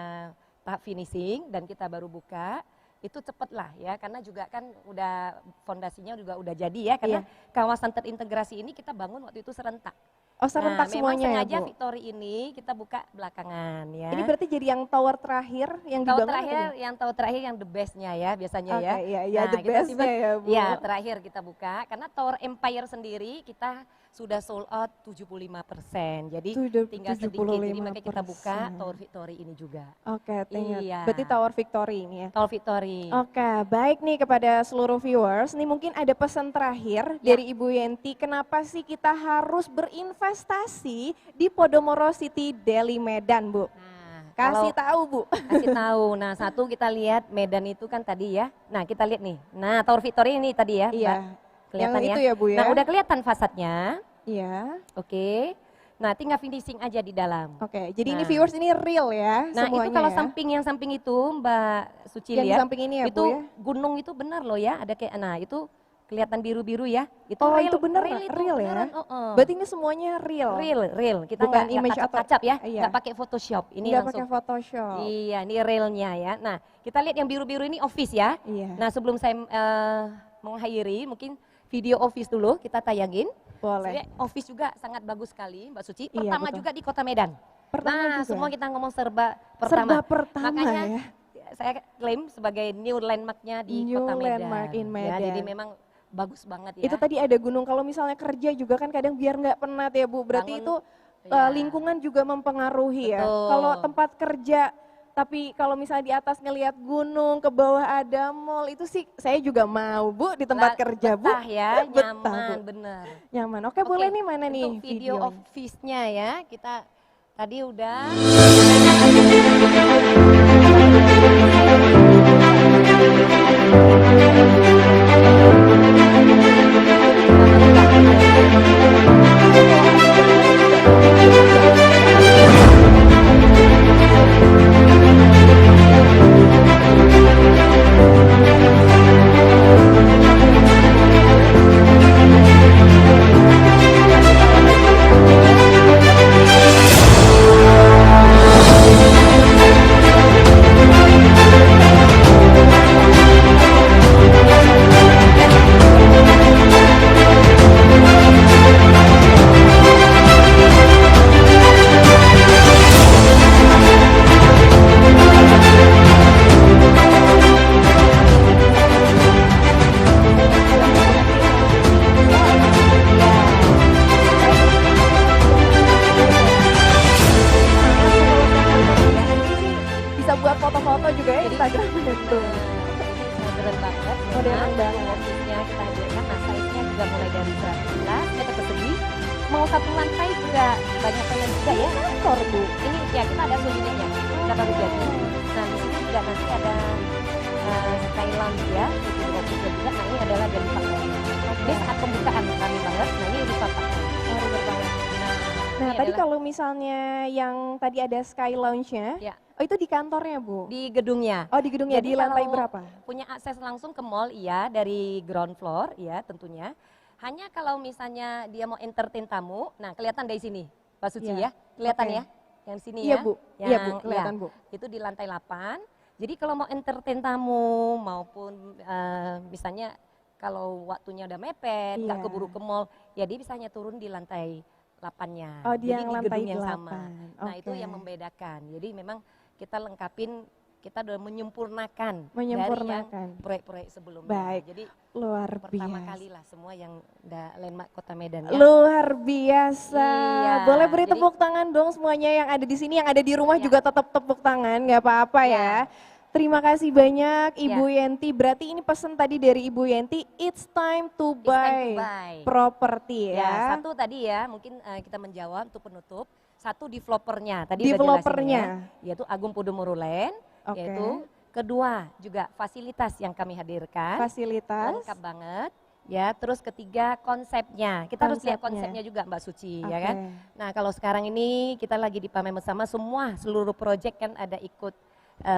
tahap finishing dan kita baru buka. Itu cepet lah ya karena juga kan udah fondasinya juga udah jadi ya karena kawasan terintegrasi ini kita bangun waktu itu serentak. Oh, serentak Nah, semuanya memang ya, sengaja Bu? Victory ini kita buka belakangan ya. Ini berarti jadi yang tower terakhir yang Tahun dibangun? terakhir, atau yang tahun terakhir yang the bestnya ya biasanya Oke, ya. iya, the kita bestnya simpan- ya, Bu. Ya terakhir kita buka karena Tower Empire sendiri kita sudah sold out 75%. Jadi Sudah tinggal sedikit, jadi makanya kita buka 75%. Tower Victory ini juga. Oke, Iya. berarti tower Victory ini ya? Tower Victory. Oke, baik nih kepada seluruh viewers, nih mungkin ada pesan terakhir dari Ibu Yenti, kenapa sih kita harus berinvestasi di Podomoro City Deli Medan, Bu? Nah, Kasih kalau- tahu, Bu. kasih tahu. Nah, satu kita lihat Medan itu kan tadi ya. Nah, kita lihat nih. Nah, Tower Victory ini tadi ya. Iya, Mbak. Kelihatan yang ya. itu ya, Bu ya? Nah, udah kelihatan fasadnya. Iya, Oke. Nah, tinggal finishing aja di dalam. oke. Jadi ini Nah. viewers ini real ya Nah, semuanya itu kalau ya? yang samping itu Mbak Suci Yang di lihat. samping ini ya, itu Bu ya? gunung itu benar loh ya, ada kayak nah itu kelihatan biru-biru ya. Itu Oh, real, itu bener, itu, real ya? beneran, oh. Berarti ini semuanya real? Real. Kita Bukan nggak image atau- kacap-kacap ya, iya. nggak pakai Photoshop. Ini Nggak langsung. pakai Photoshop? Iya, ini realnya ya. Nah, kita lihat yang biru-biru ini office ya. Iya. Nah, sebelum saya mengakhiri, mungkin video office dulu kita tayangin. Boleh. Sebenarnya office juga sangat bagus sekali, Mbak Suci. Iya, Pertama betul. juga di Kota Medan. Pertama nah, juga. semua kita ngomong serba pertama. Serba pertama Makanya ya? saya klaim sebagai new landmarknya di New Kota Medan. landmark in Ya, Medan. jadi memang bagus banget ya. Itu tadi ada gunung, kalau misalnya kerja juga kan kadang biar nggak penat ya, Bu. Berarti Bangun. itu Iya. lingkungan juga mempengaruhi ya. Betul. Kalau tempat kerja, tapi kalau misalnya di atas ngelihat gunung, ke bawah ada mall, itu sih saya juga mau Bu di tempat kerja Bu. Betah ya, Betah, nyaman, Bu. bener. Nyaman. Oke, boleh nih mana nih Untuk video videonya? office-nya ya, kita tadi udah. Bisa buat foto-foto juga ya Jadi, Instagram itu. Ini modern banget. Modern Nah, banget. Office-nya kita hadirkan, nah size-nya juga mulai dari 111 meter persegi. Mau satu lantai juga banyak pengen juga ya. Kantor Bu. Ini ya kita ada unitnya, kita baru jadi. Nah di sini juga nanti ada sky lounge ya, itu juga bisa juga. Nah ini adalah dari pakaian. Ini saat pembukaan kami banget. Nah ini rooftop pakaian. Bener banget. Nah Ini tadi adalah kalau misalnya yang tadi ada sky lounge-nya, Ya. oh itu di kantornya Bu? di gedungnya. Oh di gedungnya, Jadi di lantai kalau berapa? Punya akses langsung ke mall, iya, dari ground floor, ya tentunya. Hanya kalau misalnya dia mau entertain tamu, nah kelihatan dari sini, Pak Suci Iya. ya, kelihatan Oke. ya, yang sini Iya ya. Bu, iya Bu, Yang- kelihatan ya, Bu. Itu di lantai 8. Jadi kalau mau entertain tamu maupun misalnya kalau waktunya udah mepet, nggak Iya. keburu ke mall, ya dia bisa hanya turun di lantai 8-nya. Oh, di Jadi yang di lantai gedung yang sama. 8. Nah itu yang Oke. membedakan. Jadi memang kita lengkapin, kita udah menyempurnakan, dari Menyempurnakan. yang proyek-proyek sebelumnya. Baik. Jadi Luar pertama biasa. kali lah semua yang udah landmark Kota Medan ya. Luar biasa. Iya, Boleh beri jadi- tepuk tangan dong semuanya yang ada di sini, yang ada di rumah Iya. juga tetap tepuk tangan, nggak apa-apa Iya. ya. Terima kasih banyak Ibu Yenti. Berarti ini pesan tadi dari Ibu Yenti, it's time to It's time to buy, buy. property Ya, ya. satu tadi ya, mungkin kita menjawab untuk penutup. Satu developernya, tadi udah Developernya. jelasin ya, yaitu Agung Podomoro Land, Oke. yaitu kedua juga fasilitas yang kami hadirkan, Fasilitas. lengkap banget. Ya, terus ketiga konsepnya. Kita harus lihat Konsepnya. konsepnya juga Mbak Suci, Oke. ya kan? Nah, kalau sekarang ini kita lagi di pameran bersama semua seluruh proyek kan ada ikut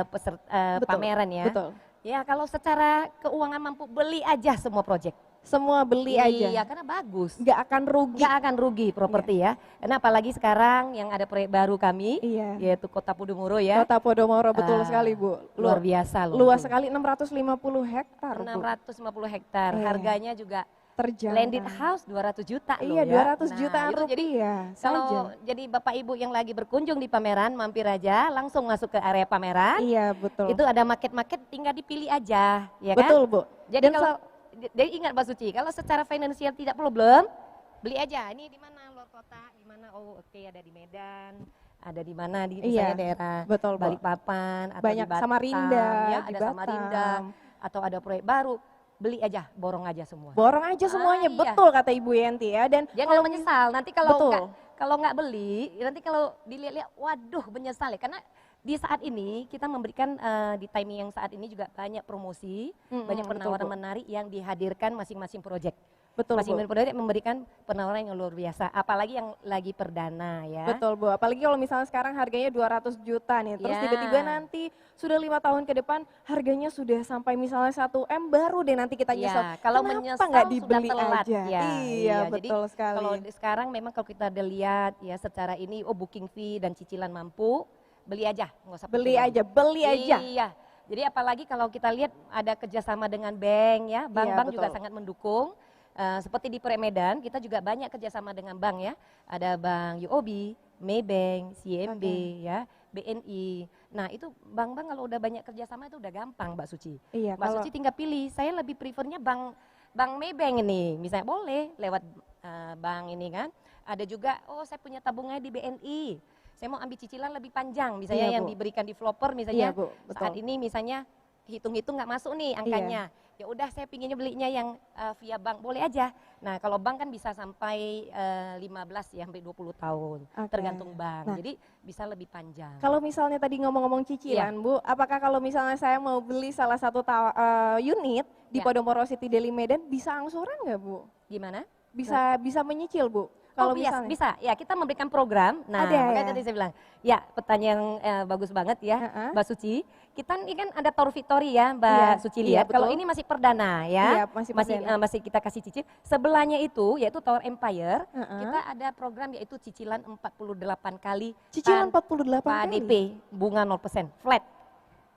Betul, pameran ya. Betul. Ya, kalau secara keuangan mampu beli aja semua proyek. Semua beli Iya, aja. karena bagus. Nggak akan rugi. Nggak akan rugi properti ya. Karena apalagi sekarang yang ada proyek baru kami, Iya. yaitu Kota Podomoro ya. Kota Podomoro betul Ah, sekali Bu. Luar biasa loh. Luas tuh. sekali 650 hektar Bu. 650 hektar. Iya. Harganya juga Terjangkau. landed house 200 juta loh Iya, ya. 200 Nah, jutaan itu jadi rupiah kalau saja. jadi Bapak Ibu yang lagi berkunjung di pameran, mampir aja langsung masuk ke area pameran. Iya, betul. Itu ada market-market tinggal dipilih aja, ya kan? Betul, Bu. Jadi Dan kalau jadi ingat Mbak Suci, kalau secara finansial tidak problem, beli aja. Ini di mana luar kota, di mana? Oh, oke, ada di Medan, ada di mana di misalnya Iya, daerah betul, Bu. Balikpapan atau Banyak di Batam, Samarinda, ya, di ada Batam. Samarinda atau ada proyek baru, beli aja, borong aja semua. Borong aja semuanya, iya. betul kata Ibu Yenti ya. Dan Jangan kalau menyesal. Nanti kalau Betul. nggak beli, nanti kalau dilihat-lihat, waduh menyesal ya. Karena di saat ini kita memberikan di timing yang saat ini juga banyak promosi, banyak betul, penawaran Bu. menarik yang dihadirkan masing-masing proyek. Betul, Bu. Masing-masing proyek memberikan penawaran yang luar biasa. Apalagi yang lagi perdana ya. Betul Bu, apalagi kalau misalnya sekarang harganya 200 juta nih, terus Ya. tiba-tiba nanti sudah 5 tahun ke depan harganya sudah sampai misalnya 1 M baru deh nanti kita Iya, nyesel. kalau Kenapa menyesal nggak sudah dibeli telat. aja? Ya, Iya, Jadi betul sekali. kalau sekarang memang kalau kita udah lihat ya secara ini, oh booking fee dan cicilan mampu, beli aja, nggak usah Beli pertimbangan. aja, beli aja. Iya. Jadi apalagi kalau kita lihat ada kerjasama dengan bank ya, bank-bank juga betul. sangat mendukung. Seperti di Proyek Medan, kita juga banyak kerjasama dengan bank ya. Ada bank UOB, Maybank, CIMB ya, BNI. Nah itu bank-bank kalau udah banyak kerjasama itu udah gampang Mbak Suci. Iya, Mbak kalau Suci tinggal pilih, saya lebih prefernya bank Maybank ini. Misalnya boleh lewat bank ini kan, Ada juga, oh saya punya tabungannya di BNI, saya mau ambil cicilan lebih panjang, misalnya Iya, yang Bu. diberikan developer misalnya, Iya, Bu, betul. saat ini misalnya hitung-hitung nggak masuk nih angkanya, ya udah saya pinginnya belinya yang via bank, boleh aja. Nah kalau bank kan bisa sampai 15 ya, sampai 20 tahun, Oke. tergantung bank, Nah, jadi bisa lebih panjang. kalau misalnya tadi ngomong-ngomong cicilan, Iya. Bu, apakah kalau misalnya saya mau beli salah satu unit di Iya. Podomoro City Deli Medan bisa angsuran nggak, Bu? Gimana? Bisa menyicil, Bu? Kalau Iya, misalnya bisa, ya kita memberikan program. Nah, Ada, makanya ya? tadi saya bilang, ya pertanyaan yang bagus banget ya, Heeh. Mbak Suci. Kita ini kan ada Tour Victory ya, Mbak Iya, Suci iya, lihat. Kalau betul. ini masih perdana Iya, ya, masih perdana. masih kita kasih cicil. Sebelahnya itu yaitu Tower Empire, Heeh. kita ada program yaitu cicilan 48 kali Cicilan 48 tanpa kali? DP, bunga 0%, flat,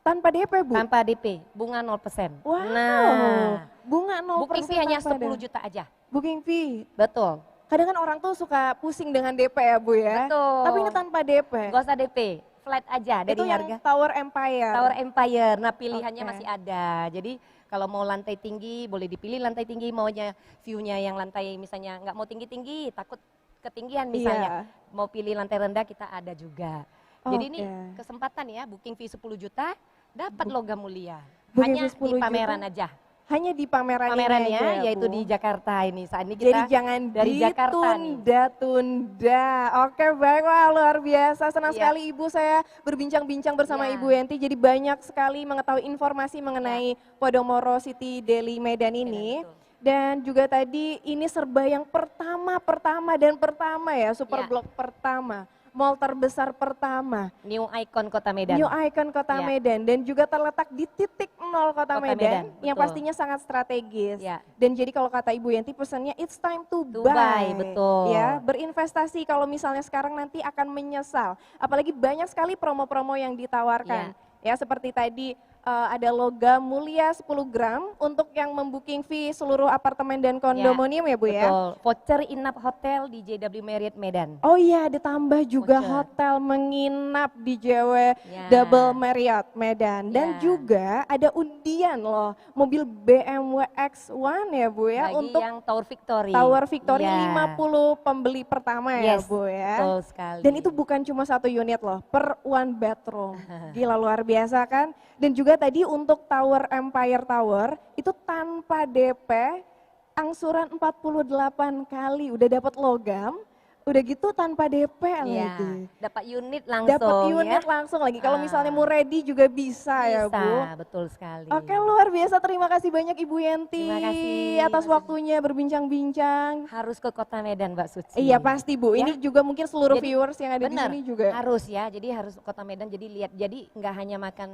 Tanpa DP, Bu? tanpa DP, bunga 0%. Wow, Nah, bunga 0% booking fee hanya tanpa 10 DP. juta aja. Booking fee. Betul. Kadang kan orang tuh suka pusing dengan DP ya, Bu ya? Betul. Tapi ini tanpa DP. Gak usah DP, flat aja dari Itu yang harga. Tower Empire. Tower Empire, nah pilihannya Oke. masih ada. Jadi kalau mau lantai tinggi boleh dipilih lantai tinggi, maunya view-nya yang lantai misalnya nggak mau tinggi-tinggi, takut ketinggian misalnya. Mau pilih lantai rendah kita ada juga. Jadi ini Oke. kesempatan ya, booking fee 10 juta, dapat logam mulia. Booking Hanya fee 10 di pameran juta? aja. Hanya di pameran ini Pamerannya aja, ya, yaitu Bu? di Jakarta ini. Saat ini Jadi kita jangan dari Jakarta nih. ditunda-tunda. Oke, baik, wah luar biasa. Senang Iya. sekali Ibu saya berbincang-bincang bersama Iya. Ibu Yenti. Jadi banyak sekali mengetahui informasi mengenai Podomoro City Deli Medan ini. betul. Dan juga tadi ini serba yang pertama ya, super Iya. blok pertama. Mall terbesar pertama, New Icon Kota Medan. New Icon Kota Iya. Medan, dan juga terletak di titik nol Kota Kota Medan, Medan, yang betul. pastinya sangat strategis. Iya. Dan jadi kalau kata Ibu Yanti pesannya it's time to To buy. buy, betul. Ya, berinvestasi kalau misalnya sekarang nanti akan menyesal. Apalagi banyak sekali promo-promo yang ditawarkan. Ya, seperti tadi ada logam mulia 10 gram untuk yang membooking fee seluruh apartemen dan kondominium ya Bu ya. Betul. Voucher inap hotel di JW Marriott Medan. Oh iya, ditambah juga Voucher. hotel menginap di JW Ya. Double Marriott Medan. Dan Ya. juga ada undian loh, mobil BMW X1 ya Bu ya, Bagi untuk yang Tower Victory. Tower Victory Ya. 50 pembeli pertama ya Yes, Bu ya. betul sekali. Dan itu bukan cuma satu unit loh, per one bedroom. Gila luar biasa kan. Dan juga tadi untuk Tower Empire Tower itu tanpa DP, angsuran 48 kali, udah dapat logam, udah gitu tanpa DP Iya, lagi. dapat unit langsung. Dapat unit ya. langsung lagi. Kalau Ah. misalnya mau ready juga bisa, ya Bu. Bisa, betul sekali. Oke, luar biasa. Terima kasih banyak Ibu Yenti Terima kasih, atas Mbak Suci. waktunya berbincang-bincang. Harus ke Kota Medan, Mbak Suci. Iya pasti Bu. Ya. Ini juga mungkin seluruh Jadi, viewers yang ada Benar, di sini juga. harus ya. Jadi harus Kota Medan. Jadi lihat. Jadi nggak hanya makan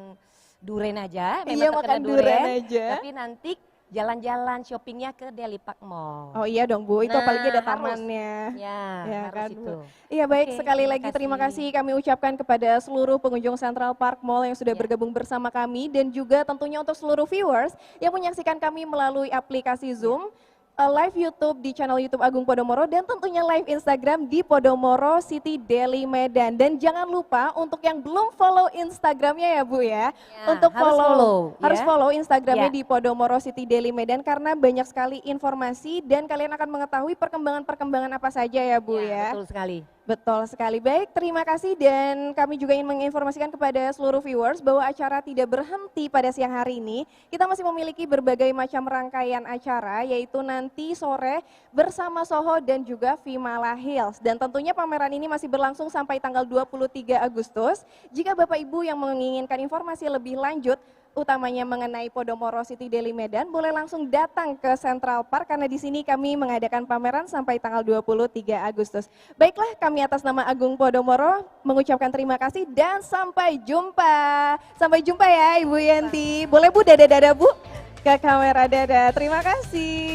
duren aja. Iya, memang makan terkena durian aja. Tapi nanti jalan-jalan shoppingnya ke Deli Park Mall. Oh iya dong Bu, itu Nah, apalagi ada harus. tamannya. Ya, Ya harus kan, itu. Bu. Iya baik, Oke, sekali lagi terima kasih kami ucapkan kepada seluruh pengunjung Central Park Mall yang sudah Ya. bergabung bersama kami, dan juga tentunya untuk seluruh viewers yang menyaksikan kami melalui aplikasi Zoom, live YouTube di channel YouTube Agung Podomoro, dan tentunya live Instagram di Podomoro City Deli Medan. Dan jangan lupa untuk yang belum follow Instagramnya ya Bu ya, Ya, untuk harus follow, harus ya. follow Instagramnya Ya. di Podomoro City Deli Medan, karena banyak sekali informasi dan kalian akan mengetahui perkembangan-perkembangan apa saja ya Bu ya. Betul sekali. Betul sekali. Baik, terima kasih, dan kami juga ingin menginformasikan kepada seluruh viewers bahwa acara tidak berhenti pada siang hari ini. Kita masih memiliki berbagai macam rangkaian acara, yaitu nanti sore bersama Soho dan juga Vimala Hills. Dan tentunya pameran ini masih berlangsung sampai tanggal 23 Agustus. Jika Bapak Ibu yang menginginkan informasi lebih lanjut, utamanya mengenai Podomoro City Deli Medan, boleh langsung datang ke Central Park, karena di sini kami mengadakan pameran sampai tanggal 23 Agustus. Baiklah, kami atas nama Agung Podomoro mengucapkan terima kasih dan sampai jumpa. Sampai jumpa ya Ibu Yanti. Boleh Bu dada-dada Bu ke kamera, dada. Terima kasih.